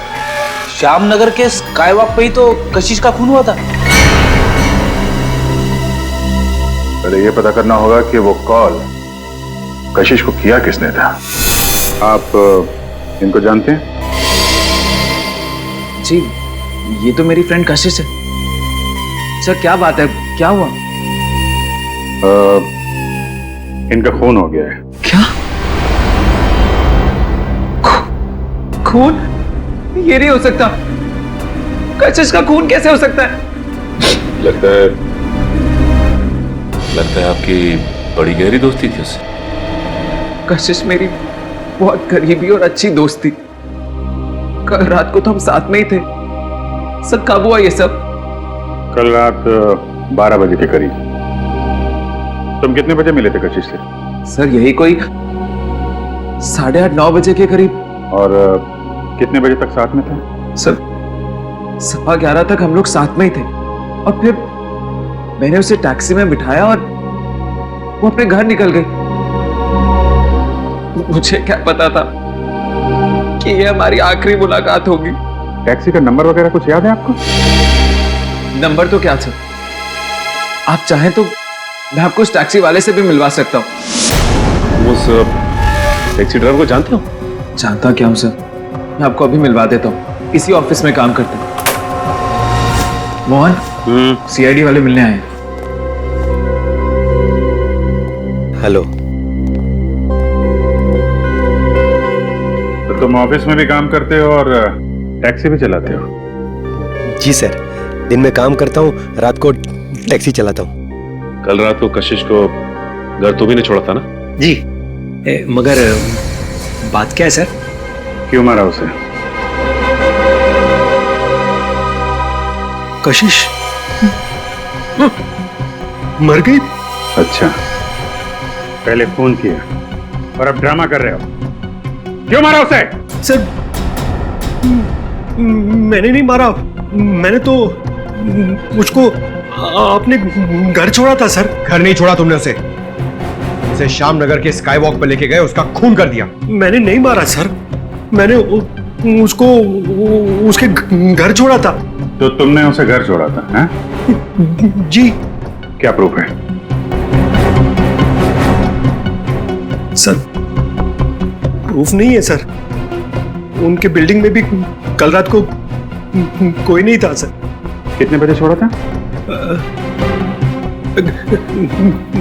श्यामनगर के स्काई वॉक पे ही तो कशिश का खून हुआ था। पहले ये पता करना होगा कि वो कॉल कशिश को किया किसने था। आप इनको जानते हैं? जी, ये तो मेरी फ्रेंड कशिश है। सर क्या बात है, क्या हुआ? इनका खून हो गया है। क्या? खून? ये नहीं हो सकता। कशिश का खून कैसे हो सकता है? लगता है आपकी बड़ी गहरी दोस्ती थी उससे। कशिश मेरी बहुत करीबी और अच्छी दोस्त थी। कल रात को तो हम साथ में ही थे। सर कब हुआ ये सब? कल रात 12 बजे के करीब। तुम कितने बजे मिले थे कशिश से? सर यही कोई 8:30 9 बजे के करीब। और कितने बजे तक साथ में थे? सर 11:15 तक हम लोग साथ में ही थे, और फिर मैंने उसे टैक्सी में बिठाया और वो अपने घर निकल गई। मुझे क्या पता था कि ये हमारी आखिरी मुलाकात होगी। टैक्सी का नंबर वगैरह कुछ याद है आपको? नंबर तो क्या सर, आप चाहें तो मैं आपको उस टैक्सी वाले से भी मिलवा सकता हूँ। उस टैक्सी ड्राइवर को जानते हो? जानता क्या हूँ सर, मैं आपको अभी मिलवा देता हूँ। इसी ऑफिस में काम करते हैं। मोहन, सीआईडी वाले मिलने आए हैं। हेलो। तो तुम ऑफिस में भी काम करते हो और टैक्सी भी चलाते हो? जी सर, दिन में काम करता हूँ, रात को टैक्सी चलाता हूँ। कल रात को कशिश को घर तो भी नहीं छोड़ा था ना? जी, मगर बात क्या है सर? क्यों मारा उसे? कशिश मर गई? अच्छा, पहले फोन किया और अब ड्रामा कर रहे हो। क्यों मारा उसे? सर मैंने नहीं मारा, मैंने तो मुझको आपने घर छोड़ा था सर। घर नहीं छोड़ा तुमने उसे श्यामनगर के स्काई वॉक पर लेके गए, उसका खून कर दिया। मैंने नहीं मारा सर, मैंने उसको उसके घर छोड़ा था। तो तुमने उसे घर छोड़ा था, हैं? जी। क्या प्रूफ है? सर प्रूफ नहीं है सर। उनके बिल्डिंग में भी कल रात को कोई नहीं था सर। कितने बजे छोड़ा था?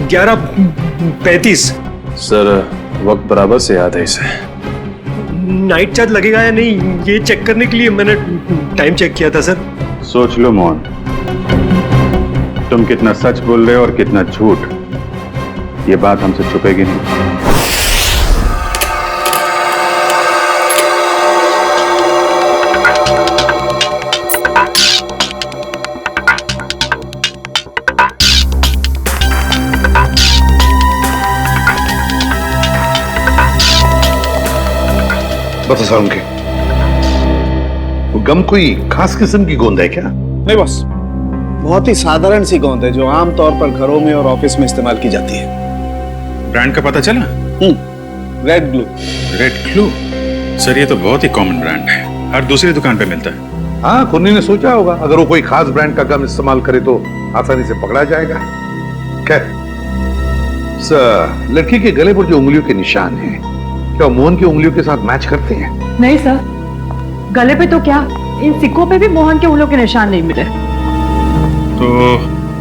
11:35। सर वक्त बराबर से याद है इसे। नाइट चार्ज लगेगा या नहीं ये चेक करने के लिए मैंने टाइम चेक किया था सर। सोच लो मोहन, तुम कितना सच बोल रहे हो और कितना झूठ, ये बात हमसे छुपेगी नहीं। बता सालुम के, वो गम कोई खास किस्म की गोंद है क्या? नहीं बस, बहुत ही साधारण सी गोंद है जो आमतौर पर घरों में और ऑफिस में इस्तेमाल की जाती है। ब्रांड का पता चला? Red glue. Red glue? Sir ये तो बहुत ही कॉमन ब्रांड है, हर दूसरी दुकान पे मिलता है। हाँ, खुन्नी ने सोचा होगा अगर वो कोई खास ब्रांड का गम इस्तेमाल करे तो आसानी से पकड़ा जाएगा। खैर, लड़की के गले पर जो उंगलियों के निशान हैं, क्या मोहन की उंगलियों के साथ मैच करते हैं? नहीं सर, गले पे तो क्या, इन सिक्कों पे भी मोहन के उंगलियों के निशान नहीं मिले। तो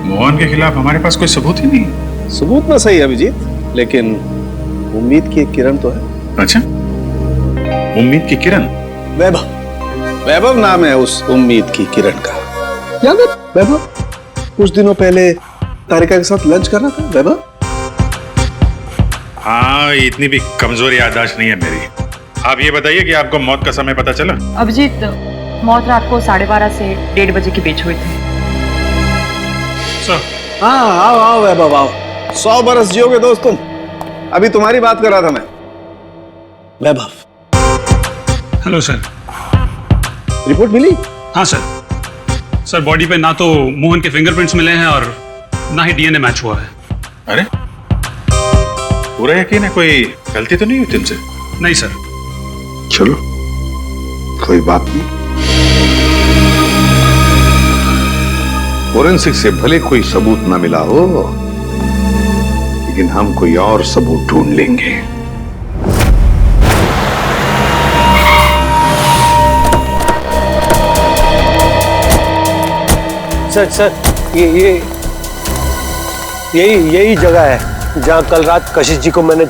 मोहन के खिलाफ हमारे पास कोई सबूत ही नहीं। सबूत ना सही अभिजीत, लेकिन उम्मीद की एक किरण तो है। अच्छा, उम्मीद की किरण? वैभव, वैभव नाम है उस उम्मीद की किरण का। याद है वैभव? कुछ दिनों पहले तारिका के साथ लंच कर रहा था वैभव। हाँ, इतनी भी कमजोर याददाश्त नहीं है मेरी। आप ये बताइए कि आपको मौत का समय पता चला? अभिजीत, मौत रात को 12:30 से 1:30 बजे के बीच हुई थी। हाँ, आओ आओ वैभव आओ, 100 बरस जियोगे दोस्त तुम। अभी तुम्हारी बात कर रहा था मैं। वैभव। Hello sir. रिपोर्ट मिली? हाँ सर, बॉडी पे ना तो मोहन के फिंगरप्रिंट्स मिले हैं और ना ही डीएनए मैच हुआ है। अरे, पूरा यकीन है? कोई गलती तो नहीं हुई तुमसे? नहीं सर। चलो, कोई बात नहीं। फोरेंसिक से भले कोई सबूत ना मिला हो, लेकिन हम कोई और सबूत ढूंढ लेंगे। सर यही जगह है जहाँ कल रात कशिश जी को मैंने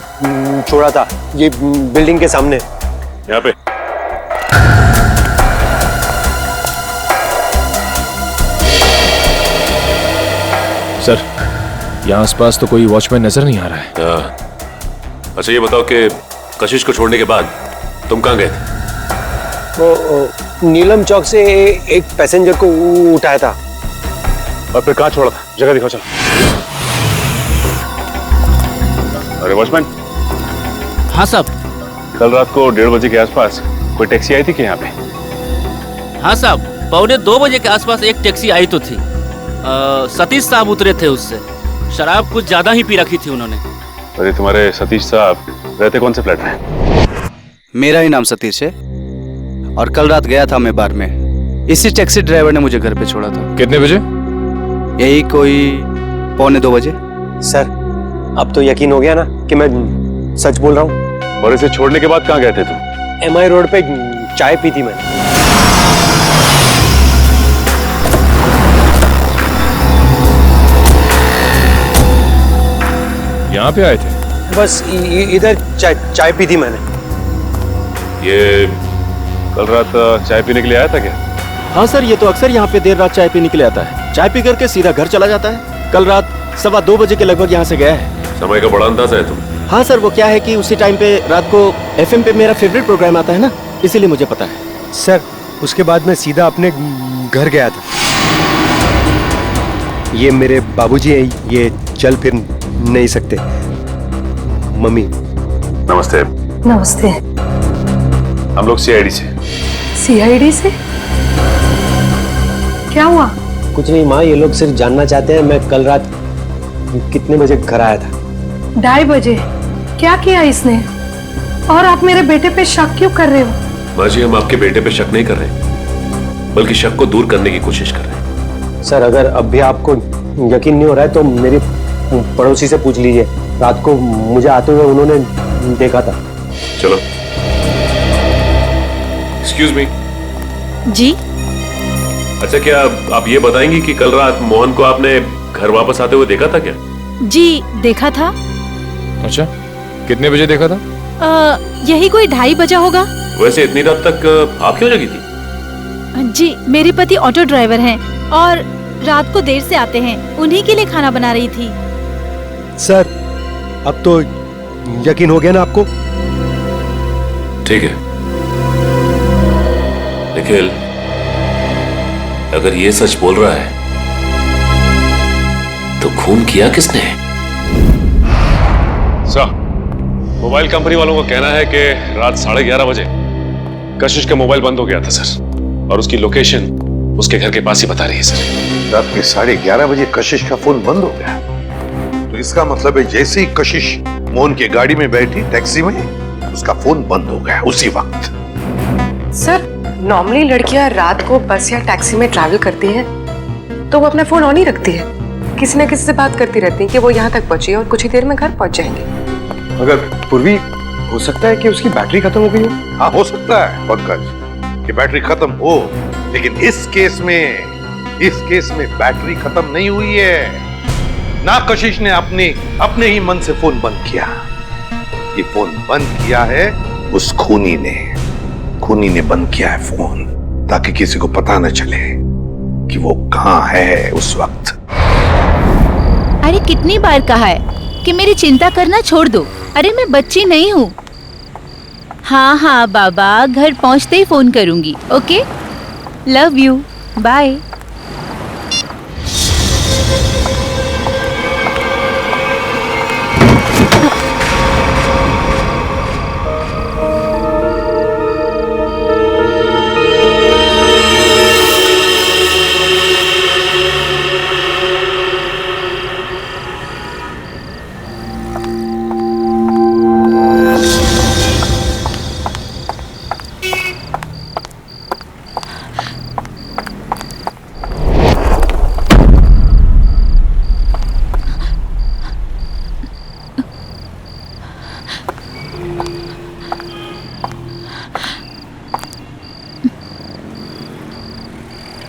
छोड़ा था। ये बिल्डिंग के सामने। यहाँ पे? सर, यहाँ आसपास तो कोई वॉचमैन नजर नहीं आ रहा है। अच्छा ये बताओ कि कशिश को छोड़ने के बाद तुम कहाँ गए थे? वो नीलम चौक से एक पैसेंजर को उठाया था। और फिर कहाँ छोड़ा था? जगह दिखाओ चलो। अरे वॉचमैन। हाँ साहब। कल रात को 1:30 बजे के आसपास कोई टैक्सी आई थी क्या यहाँ पे? हाँ साहब, 1:45 बजे के आसपास एक टैक्सी आई तो थी। सतीश साहब उतरे थे उससे। शराब कुछ ज्यादा ही पी रखी थी उन्होंने। अरे तुम्हारे सतीश साहब रहते कौन से फ्लैट में? मेरा ही नाम सतीश है और कल रात गया था मैं बार में। इसी टैक्सी ड्राइवर ने मुझे घर पे छोड़ा था। कितने बजे? यही कोई 1:45 बजे। सर, अब तो यकीन हो गया ना कि मैं सच बोल रहा हूँ। और इसे छोड़ने के बाद कहाँ गए थे तुम? MI रोड पे चाय पी थी मैंने। यहाँ पे आए थे? बस इधर चाय पी थी मैंने। ये कल रात चाय पीने के लिए आया था क्या? हाँ सर, ये तो अक्सर यहाँ पे देर रात चाय पीने के लिए आता है। चाय पी करके सीधा घर चला जाता है। कल रात 2:15 बजे के लगभग यहाँ से गया है। समय का बड़ा अंदाजा है तुम। हाँ सर, वो क्या है कि उसी टाइम पे रात को FM पे मेरा फेवरेट प्रोग्राम आता है ना, इसीलिए मुझे पता है। सर, उसके बाद मैं सीधा अपने घर गया था। ये मेरे बाबूजी हैं, ये चल फिर नहीं सकते। मम्मी। नमस्ते। नमस्ते। हम लोग CID से। CID से? क्या हुआ? कुछ नहीं माँ, ये लोग सिर्फ जानना चाहते हैं मैं कल रात कितने बजे घर आया था। 2:30 बजे। क्या किया इसने? और आप मेरे बेटे पे शक क्यों कर रहे हो? माँ जी, हम आपके बेटे पे शक नहीं कर रहे, बल्कि शक को दूर करने की कोशिश कर रहे हैं। सर, अगर अब भी आपको यकीन नहीं हो रहा है तो मेरी पड़ोसी से पूछ लीजिए। रात को मुझे आते हुए उन्होंने देखा था। चलो। Excuse me. जी। अच्छा, क्या आप ये बताएंगी कि कल रात मोहन को आपने घर वापस आते हुए देखा था क्या? जी देखा था। अच्छा, कितने बजे देखा था? यही कोई 2:30 बजा होगा। वैसे इतनी रात तक आप क्यों जगी थी? जी, मेरे पति ऑटो ड्राइवर हैं और रात को देर से आते हैं, उन्हीं के लिए खाना बना रही थी। सर, अब तो यकीन हो गया ना आपको? ठीक है निखिल, अगर ये सच बोल रहा है तो खून किया किसने? सर, मोबाइल कंपनी वालों का कहना है कि रात 11:30 बजे कशिश का मोबाइल बंद हो गया था सर, और उसकी लोकेशन उसके घर के पास ही बता रही है सर। रात के 11:30 बजे कशिश का फोन बंद हो गया, तो इसका मतलब है जैसे ही कशिश मोहन की गाड़ी में बैठी टैक्सी में, उसका फोन बंद हो गया उसी वक्त। सर, नॉर्मली लड़कियां रात को बस या टैक्सी में ट्रैवल करती हैं तो वो अपना फोन ऑन ही रखती है, किसी न किसी से बात करती रहती है कि वो यहाँ तक पहुंची है और कुछ ही देर में घर पहुंच जाएंगे। मगर पूर्वी, हो सकता है कि उसकी बैटरी खत्म हो गई हो। हाँ, हो सकता है पंकज कि बैटरी खत्म हो, लेकिन इस केस में बैटरी खत्म नहीं हुई है। ना कशिश ने अपने ही मन से फोन बंद किया, ये फोन बंद किया है उस खूनी ने बंद किया है फोन, ताकि किसी को पता न चले कि वो कहां है उस वक्त। अरे कितनी बार कहा है कि मेरी चिंता करना छोड़ दो। अरे मैं बच्ची नहीं हूँ। हाँ हाँ बाबा, घर पहुँचते ही फोन करूंगी। Okay, love you, bye.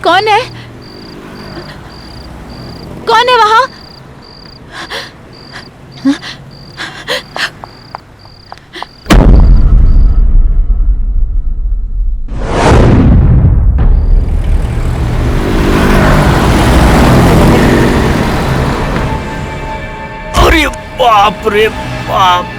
कौन है वहां? अरे बाप रे बाप।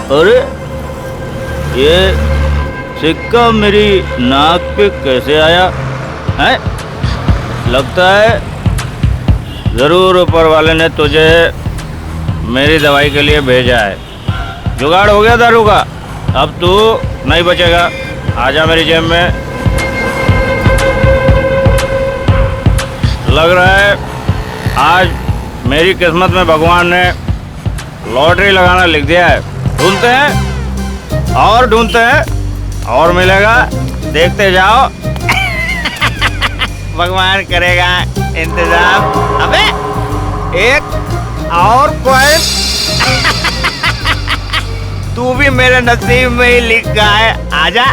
अरे ये सिक्का मेरी नाक पे कैसे आया है? लगता है जरूर ऊपर वाले ने तुझे मेरी दवाई के लिए भेजा है। जुगाड़ हो गया दारू का, अब तू नहीं बचेगा। आजा मेरी जेब में। लग रहा है आज मेरी किस्मत में भगवान ने लॉटरी लगाना लिख दिया है। ढूंढते हैं और मिलेगा, देखते जाओ। भगवान करेगा इंतजाम। अबे एक और कॉइन तू भी मेरे नसीब में ही लिखा है। आजा।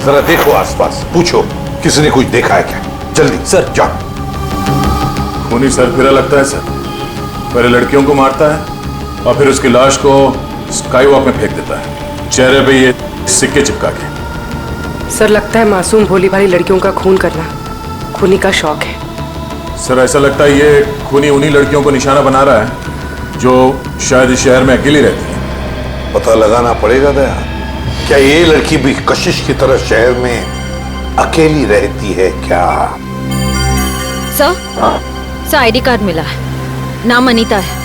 जरा देखो आसपास, पूछो किसी ने कुछ देखा है क्या? जल्दी सर जाओ। खूनी सरफिरा लगता है सर। पहले लड़कियों को मारता है और फिर उसकी लाश को स्काई वॉक में फेंक देता है, चेहरे पे ये सिक्के चिपका के। सर लगता है मासूम भोली भाली लड़कियों का खून करना खूनी का शौक है। सर ऐसा लगता है ये खूनी उन्हीं लड़कियों को निशाना बना रहा है जो शायद इस शहर में अकेली रहती है। पता लगाना पड़ेगा दया, क्या ये लड़की भी कशिश की तरह शहर में अकेली रहती है क्या? सर आईडी कार्ड मिला है, नाम अनीता है,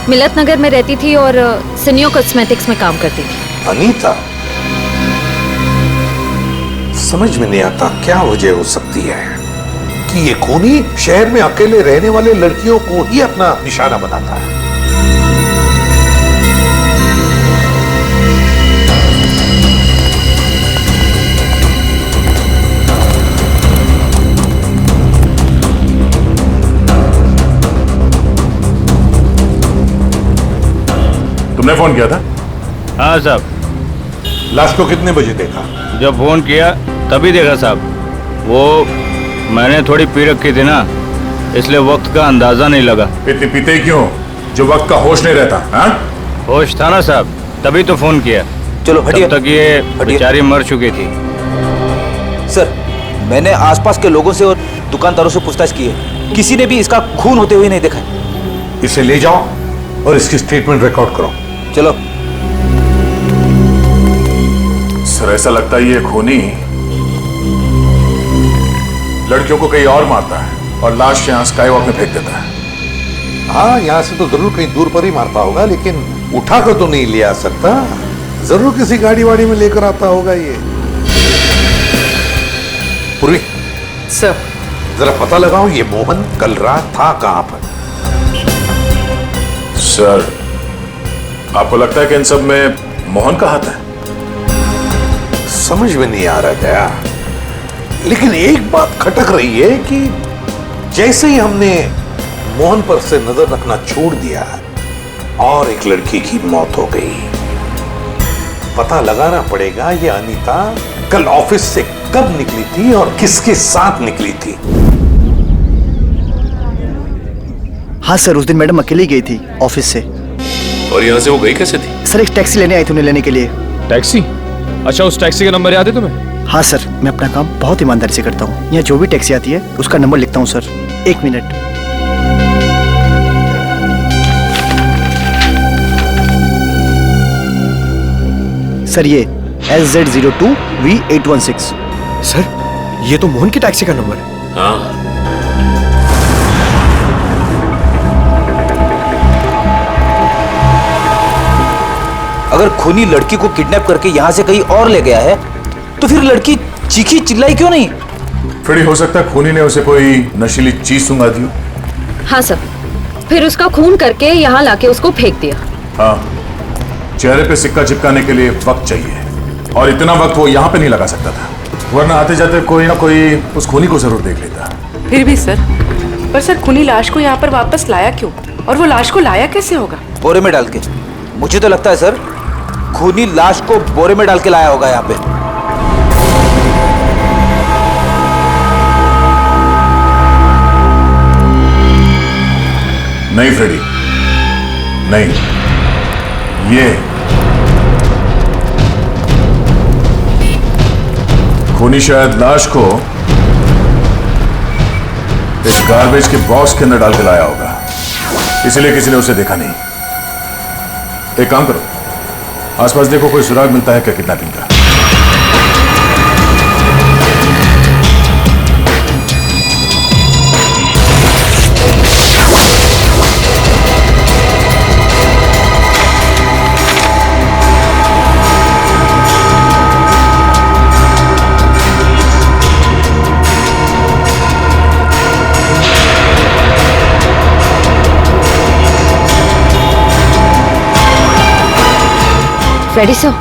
मिलत नगर में रहती थी और सिनियो कॉस्मेटिक्स में काम करती थी। अनीता? समझ में नहीं आता क्या वजह हो सकती है कि ये खूनी शहर में अकेले रहने वाले लड़कियों को ही अपना निशाना बनाता है। तुमने फोन किया था? हाँ साहब। लाश को कितने बजे देखा? जब फोन किया तभी देखा साहब। वो मैंने थोड़ी पी रखी थी ना, इसलिए वक्त का अंदाजा नहीं लगा। पीते ही क्यों, जो वक्त का होश नहीं रहता? हाँ? होश था ना साहब, तभी तो फोन किया। चलो तब तक ये बेचारी मर चुकी थी। सर मैंने आसपास के लोगों से और दुकानदारों से पूछताछ की है, किसी ने भी इसका खून होते हुए नहीं देखा है। इसे ले जाओ और इसकी स्टेटमेंट रिकॉर्ड करो। चलो। सर ऐसा लगता है ये खूनी लड़कियों को कहीं और मारता है और लाश यहाँ स्काई वॉक में फेंक देता है। हाँ, यहाँ से तो जरूर कहीं दूर पर ही मारता होगा, लेकिन उठाकर तो नहीं ले आ सकता। जरूर किसी गाड़ी वाड़ी में लेकर आता होगा ये। पूर्वी सर जरा पता लगाओ ये मोहन कल रात था कहां पर? सर आपको लगता है कि इन सब में मोहन का हाथ है? समझ में नहीं आ रहा दया, लेकिन एक बात खटक रही है कि जैसे ही हमने मोहन पर से नजर रखना छोड़ दिया और एक लड़की की मौत हो गई, पता लगाना पड़ेगा ये अनीता कल ऑफिस से कब निकली थी और किसके साथ निकली थी। हाँ सर, उस दिन मैडम अकेली गई थी ऑफिस से। और यहाँ से वो गई कैसे थी? सर एक टैक्सी लेने आई थी उन्हें लेने के लिए। टैक्सी? अच्छा, उस टैक्सी का नंबर याद है तुम्हें? हाँ सर, मैं अपना काम बहुत ईमानदारी से करता हूँ। यहाँ जो भी टैक्सी आती है उसका नंबर लिखता हूँ सर। एक मिनट। सर ये SZ02V816। सर ये तो मोहन की टैक्सी का नंबर है। हाँ। अगर खूनी लड़की को किडनैप करके यहाँ से कहीं और ले गया है तो फिर लड़की चीखी चिल्लाई क्यों नहीं? फिर हो सकता है खूनी ने उसे कोई नशीली चीज सुंघा दी हो। हाँ सर, फिर उसका खून करके यहाँ लाके उसको फेंक दिया। हाँ, चेहरे पे सिक्का चिपकाने के लिए वक्त चाहिए और इतना वक्त वो यहाँ पे नहीं लगा सकता था, वरना आते जाते कोई ना कोई उस खूनी को जरूर देख लेता। फिर भी सर, पर सर खूनी लाश को यहाँ पर वापस लाया क्यों? और वो लाश को लाया कैसे होगा? बोरे में डाल के। मुझे तो लगता है सर खूनी लाश को बोरे में डाल के लाया होगा यहाँ पे। नहीं फ्रेडी, नहीं, ये खूनी शायद लाश को एक गार्बेज के बॉक्स के अंदर डाल के लाया होगा, इसलिए किसी ने उसे देखा नहीं। एक काम करो, आसपास देखो कोई सुराग मिलता है क्या किडनैपिंग का। फ्रेडी सर,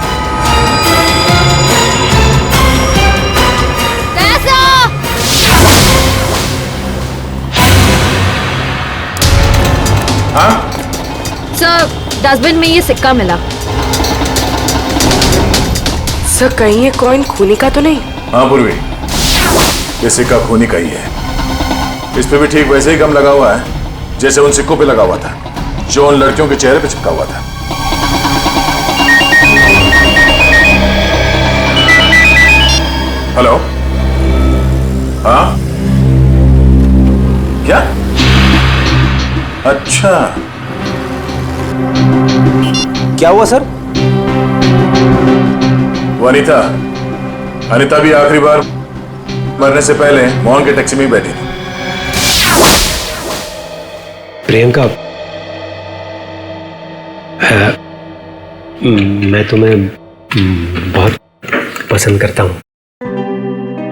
हाँ? सर डस्टबिन में ये सिक्का मिला। सर कहीं ये कॉइन खूनी का तो नहीं? हाँ पूर्वी, ये सिक्का खूनी का ही है। इस पे भी ठीक वैसे ही गम लगा हुआ है जैसे उन सिक्कों पे लगा हुआ था जो उन लड़कियों के चेहरे पे चिपका हुआ था। हेलो, हाँ क्या? अच्छा, क्या हुआ सर? वो अनिता भी आखिरी बार मरने से पहले मोहन के टैक्सी में ही बैठी थी। प्रियंका, मैं तुम्हें बहुत पसंद करता हूँ।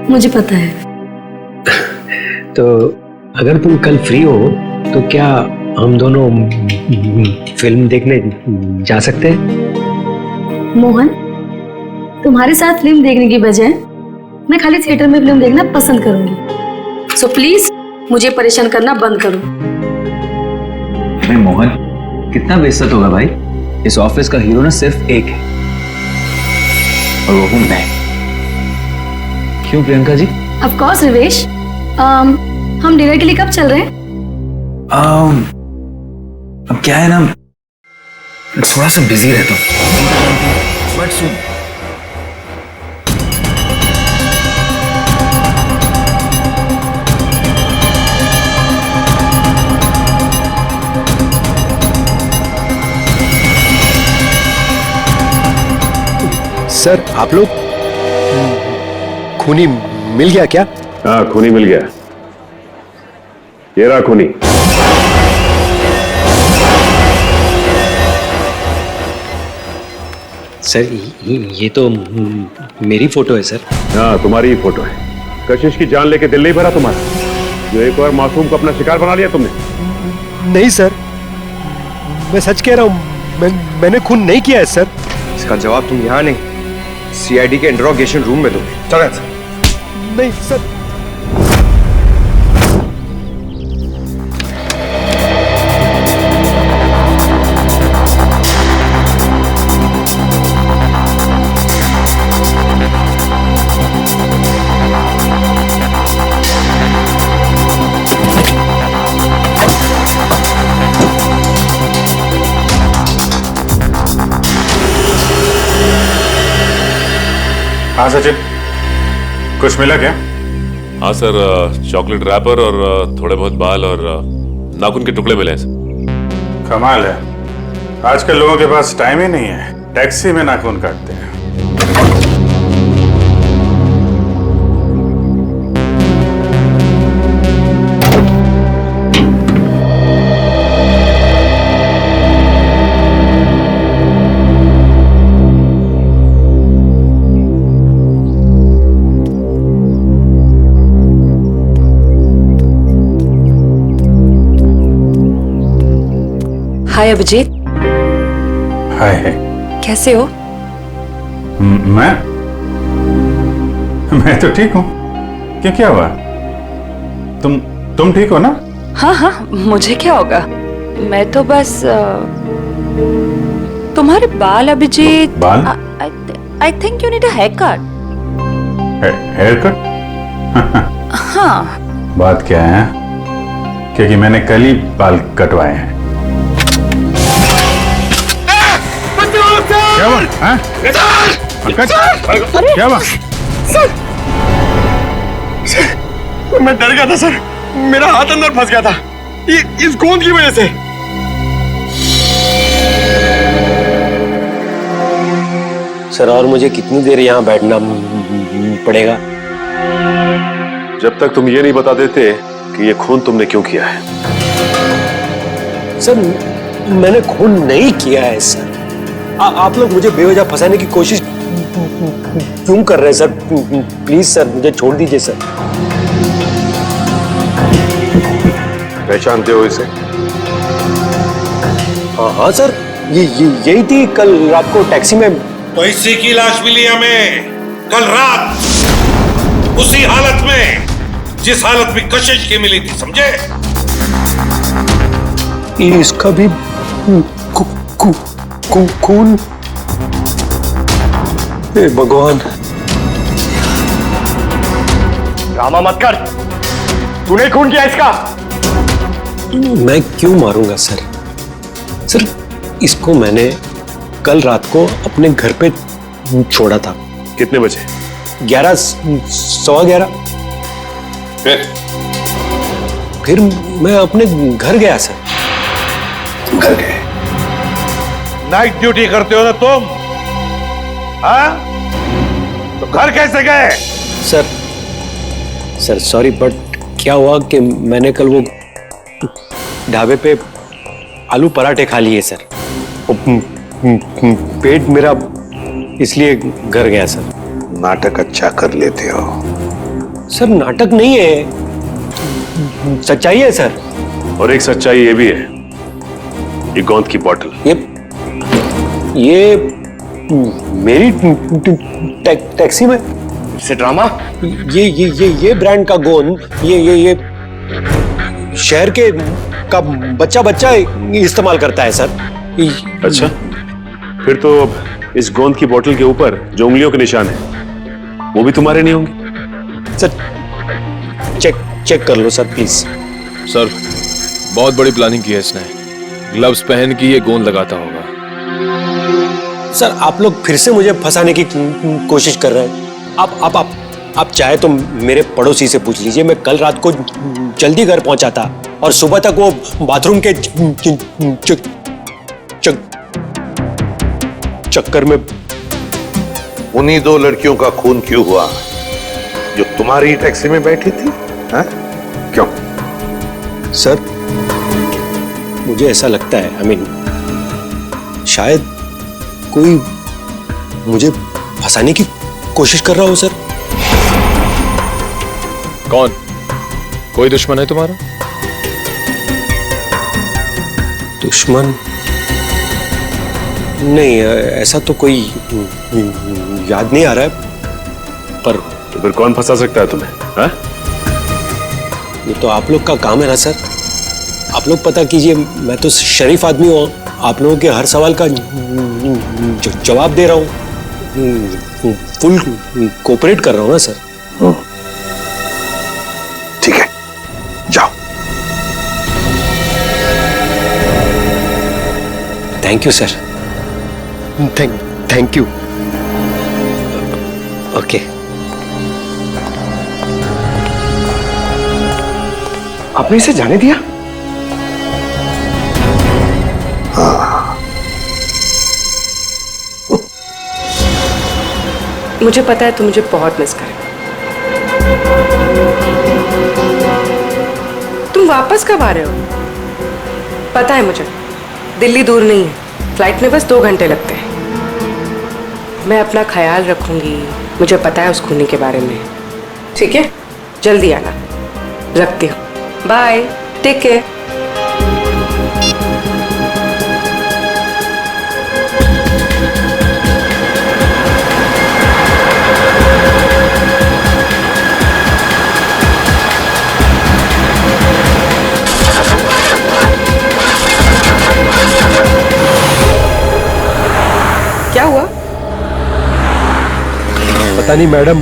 मुझे पता है। तो अगर तुम कल फ्री हो तो क्या हम दोनों फिल्म देखने जा सकते हैं? मोहन, तुम्हारे साथ फिल्म देखने की बजाय मैं खाली थिएटर में फिल्म देखना पसंद करूंगी। सो प्लीज मुझे परेशान करना बंद करो। अरे मोहन, कितना बेइज्जत होगा भाई। इस ऑफिस का हीरो ना सिर्फ एक है और वो हूं मैं। क्यों प्रियंका जी? Of course Rivesh. हम डिनर के लिए कब चल रहे हैं? अब क्या है ना, थोड़ा सा बिजी रहता हूँ। बट सुन, सर आप लोग खूनी मिल गया क्या? हाँ, खूनी मिल गया। ये रहा खूनी। सर ये तो मेरी फोटो है सर। हाँ, तुम्हारी ही फोटो है। कशिश की जान लेके दिल नहीं भरा तुम्हारा? जो एक और मासूम को अपना शिकार बना लिया तुमने। नहीं सर, मैं सच कह रहा हूँ, मैंने खून नहीं किया है सर। इसका जवाब तुम यहाँ नहीं, सीआईडी के इंट्रोगेशन रूम में दोगे। चलो सर। नहीं सर। हाँ सचिन, कुछ मिला क्या? हाँ सर, चॉकलेट रैपर और थोड़े बहुत बाल और नाखून के टुकड़े मिले हैं सर। कमाल है, आजकल लोगों के पास टाइम ही नहीं है, टैक्सी में नाखून काटते हैं। हाय अभिजीत। हाय। कैसे हो? मैं तो ठीक हूँ। क्या हुआ? तुम ठीक हो ना? हाँ हाँ, मुझे क्या होगा, मैं तो बस तुम्हारे बाल अभिजीत। बाल? I think you need a hair cut. Hair cut? हाँ। बात क्या है? क्योंकि मैंने कल ही बाल कटवाए हैं। क्या हुआ? हाँ? क्या हुआ? मैं डर गया था सर, मेरा हाथ अंदर फंस गया था इस गोंद की वजह से। सर और मुझे कितनी देर यहाँ बैठना पड़ेगा? जब तक तुम ये नहीं बता देते कि ये खून तुमने क्यों किया है। सर मैंने खून नहीं किया है सर। आप लोग मुझे बेवजह फंसाने की कोशिश क्यों कर रहे हैं सर? प्लीज सर मुझे छोड़ दीजिए सर। पहचानते हो इसे? हाँ सर, यही थी कल रात को टैक्सी में। तो इसी की लाश मिली हमें कल रात, उसी हालत में जिस हालत में कशिश की मिली थी, समझे? इसका भी खून। हे भगवान, ड्रामा मत कर। तूने खून किया इसका। मैं क्यों मारूंगा सर? सर इसको मैंने कल रात को अपने घर पे छोड़ा था। कितने बजे? 11, सवा 11। फिर मैं अपने घर गया सर। घर गए? नाइट ड्यूटी करते हो ना तुम? हाँ? तो घर कैसे गए? सर सॉरी, बट क्या हुआ कि मैंने कल वो ढाबे पे आलू पराठे खा लिए सर। पेट मेरा इसलिए घर गया सर। नाटक अच्छा कर लेते हो। सर नाटक नहीं है, सच्चाई है सर। और एक सच्चाई ये भी है, ये गोंद की बोतल। ये मेरी टैक्सी में से ड्रामा। ये ब्रांड का गोंद ये शहर के का बच्चा इस्तेमाल करता है सर। अच्छा, फिर तो इस गोंद की बोतल के ऊपर जो उंगलियों के निशान है वो भी तुम्हारे नहीं होंगे। सर चेक कर लो सर प्लीज। सर बहुत बड़ी प्लानिंग की है इसने। ग्लव्स पहन के ये गोंद लगाता होगा। सर आप लोग फिर से मुझे फंसाने की कोशिश कर रहे हैं। आप चाहे तो मेरे पड़ोसी से पूछ लीजिए। मैं कल रात को जल्दी घर पहुंचा था और सुबह तक वो बाथरूम के चक्कर में। उन्हीं दो लड़कियों का खून क्यों हुआ जो तुम्हारी टैक्सी में बैठी थी? हाँ? क्यों? सर मुझे ऐसा लगता है, आई मीन शायद कोई मुझे फंसाने की कोशिश कर रहा हो सर। कौन? कोई दुश्मन है तुम्हारा? दुश्मन नहीं, ऐसा तो कोई याद नहीं आ रहा है। पर तो फिर कौन फंसा सकता है तुम्हें? हाँ? ये तो आप लोग का काम है ना सर। आप लोग पता कीजिए, मैं तो शरीफ आदमी हूँ। आप लोगों के हर सवाल का जवाब दे रहा हूँ। फुल कोऑपरेट कर रहा हूँ ना सर। ठीक है, जाओ। Thank you sir. Thank you. Okay. आपने इसे जाने दिया? मुझे पता है तुम मुझे बहुत मिस करें। तुम वापस कब आ रहे हो? पता है मुझे, दिल्ली दूर नहीं है। फ्लाइट में बस 2 घंटे लगते हैं। मैं अपना ख्याल रखूंगी। मुझे पता है उस खूनी के बारे में। ठीक है, जल्दी आना। रखती हूँ। Bye, take care. क्या हुआ? पता नहीं मैडम,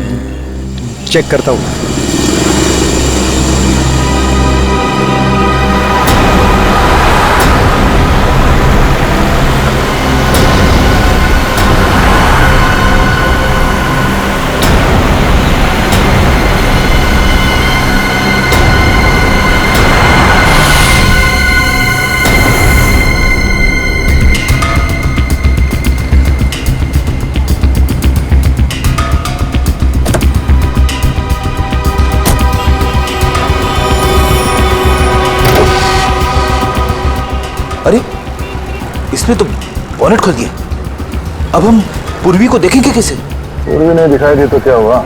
चेक करता हूँ। अरे इसने तो बॉनेट खोल दिया। अब हम पूर्वी को देखेंगे कैसे? पूर्वी नहीं दिखाई दी तो क्या हुआ?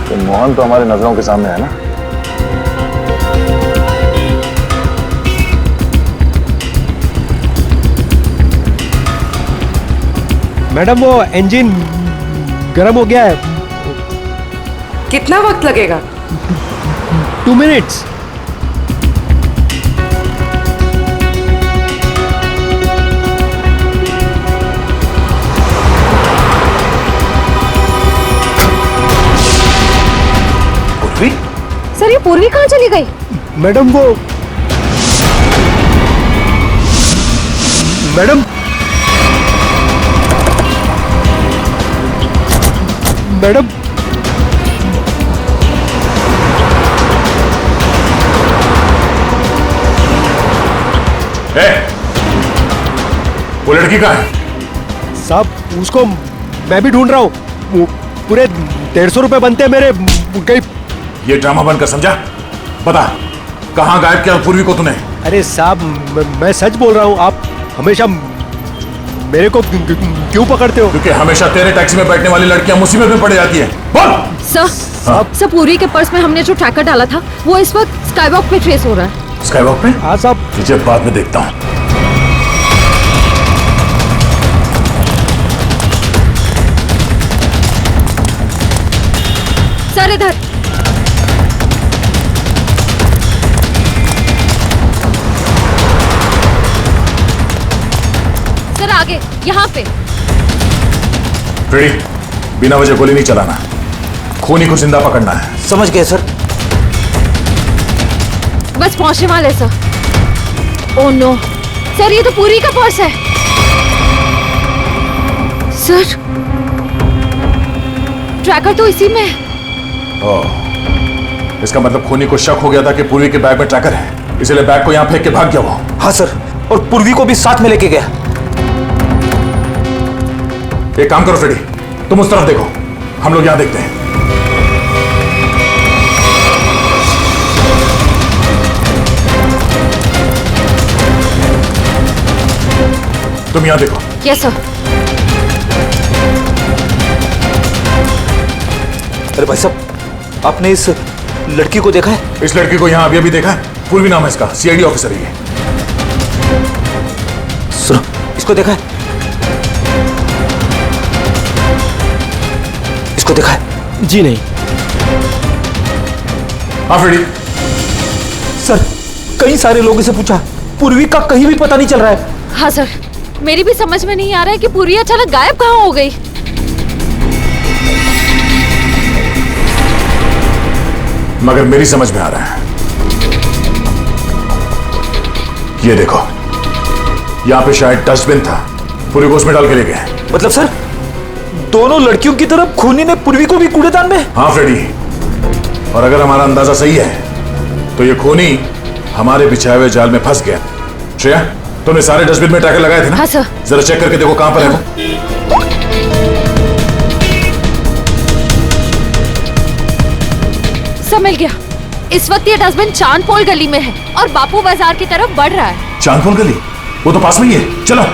तो मोहन तो हमारी नजरों के सामने है ना। मैडम वो इंजन गर्म हो गया है। कितना वक्त लगेगा? 2 मिनट्स। पूर्वी कहाँ चली गई? मैडम वो मैडम मैडम वो लड़की कहाँ है? साहब उसको मैं भी ढूंढ रहा हूँ। पूरे 150 रुपए बनते हैं मेरे। कहीं ये ड्रामा बंद कर, समझा? बता कहाँ गायब किया पूर्वी को तूने? अरे साहब मैं सच बोल रहा हूँ। आप हमेशा मेरे को क्यों पकड़ते हो? क्योंकि हमेशा तेरे टैक्सी में बैठने वाली लड़कियां मुसीबत में पड़ जाती है। बोल। सर पूर्वी के पर्स में हमने जो ट्रैकर डाला था वो इस वक्त स्काईवॉक पे ट्रेस हो रहा है। स्काईवॉक पे? हाँ साहब। तुझे बाद में देखता हूँ। सर इधर। सर आगे यहाँ पे। रेडी? बिना वजह गोली नहीं चलाना, खूनी को जिंदा पकड़ना है। समझ गए सर। बस पहुंचने वाले सर। ओह नो सर, ये तो पूरी का पर्स है। सर ट्रैकर तो इसी में है। इसका मतलब खूनी को शक हो गया था कि पूर्वी के बैग में ट्रैकर है, इसलिए बैग को यहां फेंक के भाग गया वो। हाँ सर, और पूर्वी को भी साथ में लेके गया। एक काम करो फ्रेडी, तुम उस तरफ देखो, हम लोग यहां देखते हैं। तुम यहां देखो। Yes sir. अरे भाई साहब, आपने इस लड़की को देखा है? इस लड़की को यहां अभी अभी देखा है। पूर्वी नाम है इसका, सीआईडी ऑफिसर है ये। सुनो, इसको देखा है? इसको देखा है? जी नहीं। हाँ फ्रेडी। सर कई सारे लोगों से पूछा, पूर्वी का कहीं भी पता नहीं चल रहा है। हाँ सर, मेरी भी समझ में नहीं आ रहा है कि पूर्वी अचानक गायब कहाँ हो गई। मगर मेरी समझ में आ रहा है। ये देखो, यहां पे शायद डस्टबिन था, पूर्वी को उसमें डाल के ले गए। मतलब सर दोनों लड़कियों की तरफ खूनी ने पूर्वी को भी कूड़ेदान में? हाँ फ्रेडी, और अगर हमारा अंदाजा सही है तो ये खूनी हमारे बिछाए हुए जाल में फंस गया। श्रेया, तुमने सारे डस्टबिन में ट्रैकर लगाए थे ना? हाँ सर। जरा चेक करके देखो कहां पर है वो। सब मिल गया। इस वक्त ये डस्टबिन चांदपोल गली में है और बापू बाजार की तरफ बढ़ रहा है। चांदपोल गली? वो तो पास में ही है, चलो।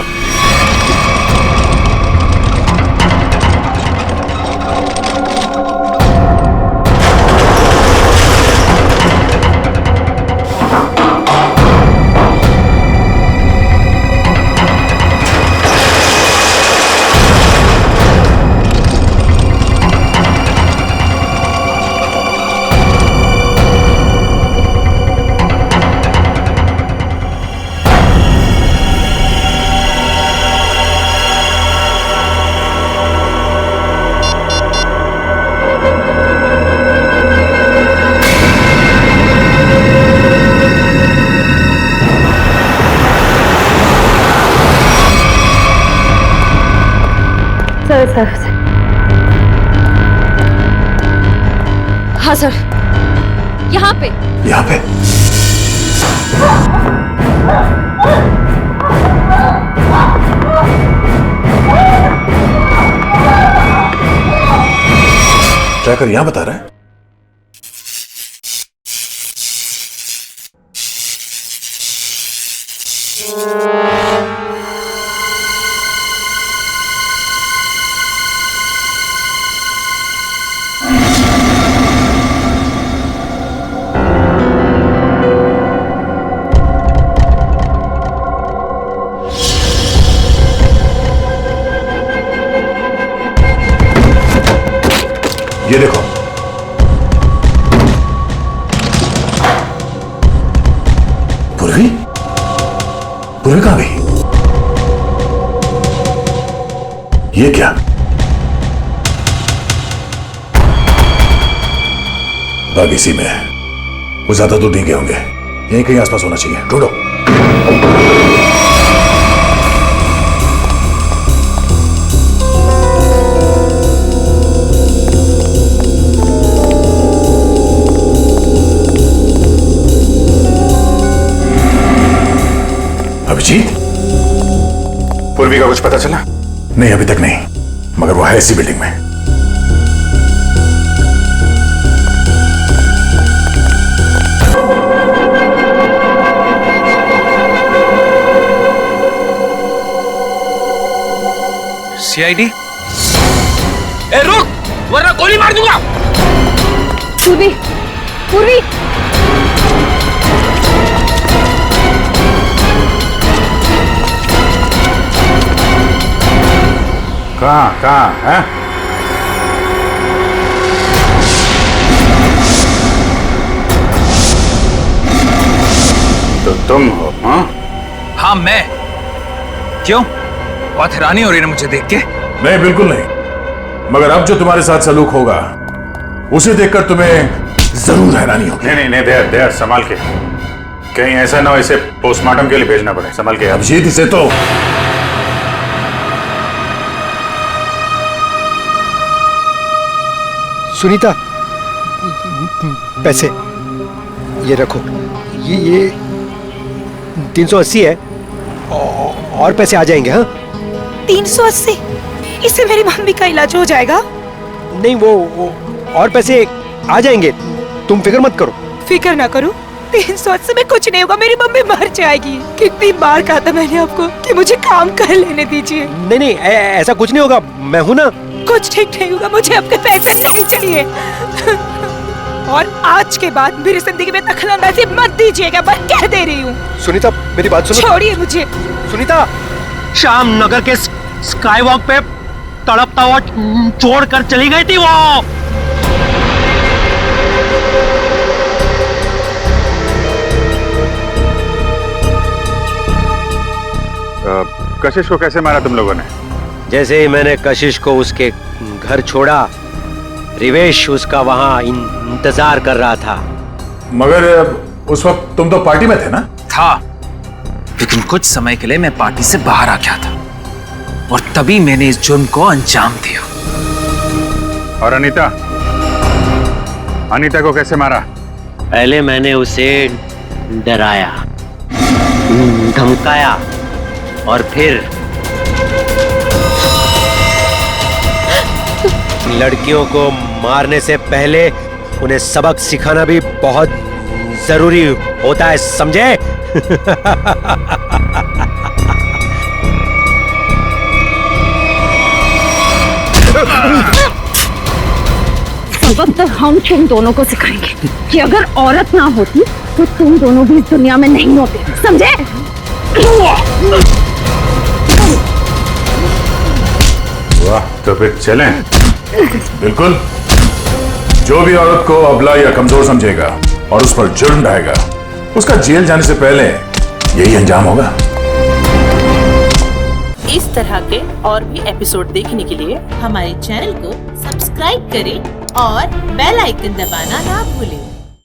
सर। हाँ सर, यहाँ पे। यहाँ पे? ट्रैकर यहाँ बता रहा है। ये देखो, पूर्वी? पूर्वी कहां गई? ये क्या? बाग इसी में है। वो ज्यादा दूर नहीं गए होंगे, यहीं कहीं आसपास होना चाहिए, ढूंढो। अभिजीत, पूर्वी का कुछ पता चला? नहीं, अभी तक नहीं, मगर वो है इसी बिल्डिंग में। सीआईडी? ए रुक, वरना गोली मार दूंगा। पूर्वी, पूर्वी। कहाँ है? तो तुम हो? हाँ मैं। क्यों, बहुत हैरानी हो रही है मुझे देख के? नहीं, बिल्कुल नहीं, मगर अब जो तुम्हारे साथ सलूक होगा उसे देखकर तुम्हें जरूर हैरानी होगी। नहीं, देर संभाल के, कहीं ऐसा ना हो इसे पोस्टमार्टम के लिए भेजना पड़े। संभाल के। अभिजीत, इसे तो सुनीता, पैसे ये रखो, ये 380 है, और पैसे आ जाएंगे। हाँ, 380? इससे मेरी मम्मी का इलाज हो जाएगा? नहीं, वो और पैसे आ जाएंगे, तुम फिक्र मत करो। फिक्र ना करूं? 380 में कुछ नहीं होगा, मेरी मम्मी मर जाएगी। कितनी बार कहा था मैंने आपको कि मुझे काम कर लेने दीजिए। नहीं, ऐसा कुछ नहीं होगा, मैं हूं ना। कुछ ठीक नहीं होगा, मुझे आपके पैसे नहीं चाहिए। और आज के बाद मेरी जिंदगी में दखलंदाजी मत दीजिएगा, मैं कह दे रही हूँ। सुनीता, मेरी बात सुनो। छोड़िए मुझे। सुनीता, शाम नगर के स्काई वॉक पे तड़पता हुआ छोड़कर चली गई थी वो। कशिश को कैसे मारा तुम लोगों ने? जैसे ही मैंने कशिश को उसके घर छोड़ा, रिवेश उसका वहां इंतजार कर रहा था। मगर उस वक्त तुम तो पार्टी में थे ना? था, लेकिन कुछ समय के लिए मैं पार्टी से बाहर आ गया था और तभी मैंने इस जुर्म को अंजाम दिया। और अनीता को कैसे मारा? पहले मैंने उसे डराया, धमकाया और फिर लड़कियों को मारने से पहले उन्हें सबक सिखाना भी बहुत जरूरी होता है, समझे? सबक तो हम तुम दोनों को सिखाएंगे कि अगर औरत ना होती तो तुम दोनों भी इस दुनिया में नहीं होते, समझे? वाह, तो फिर चलें। बिल्कुल, जो भी औरत को अबला या कमजोर समझेगा और उस पर जुर्म ढाएगा, उसका जेल जाने से पहले यही अंजाम होगा। इस तरह के और भी एपिसोड देखने के लिए हमारे चैनल को सब्सक्राइब करें और बेल आइकन दबाना ना भूलें।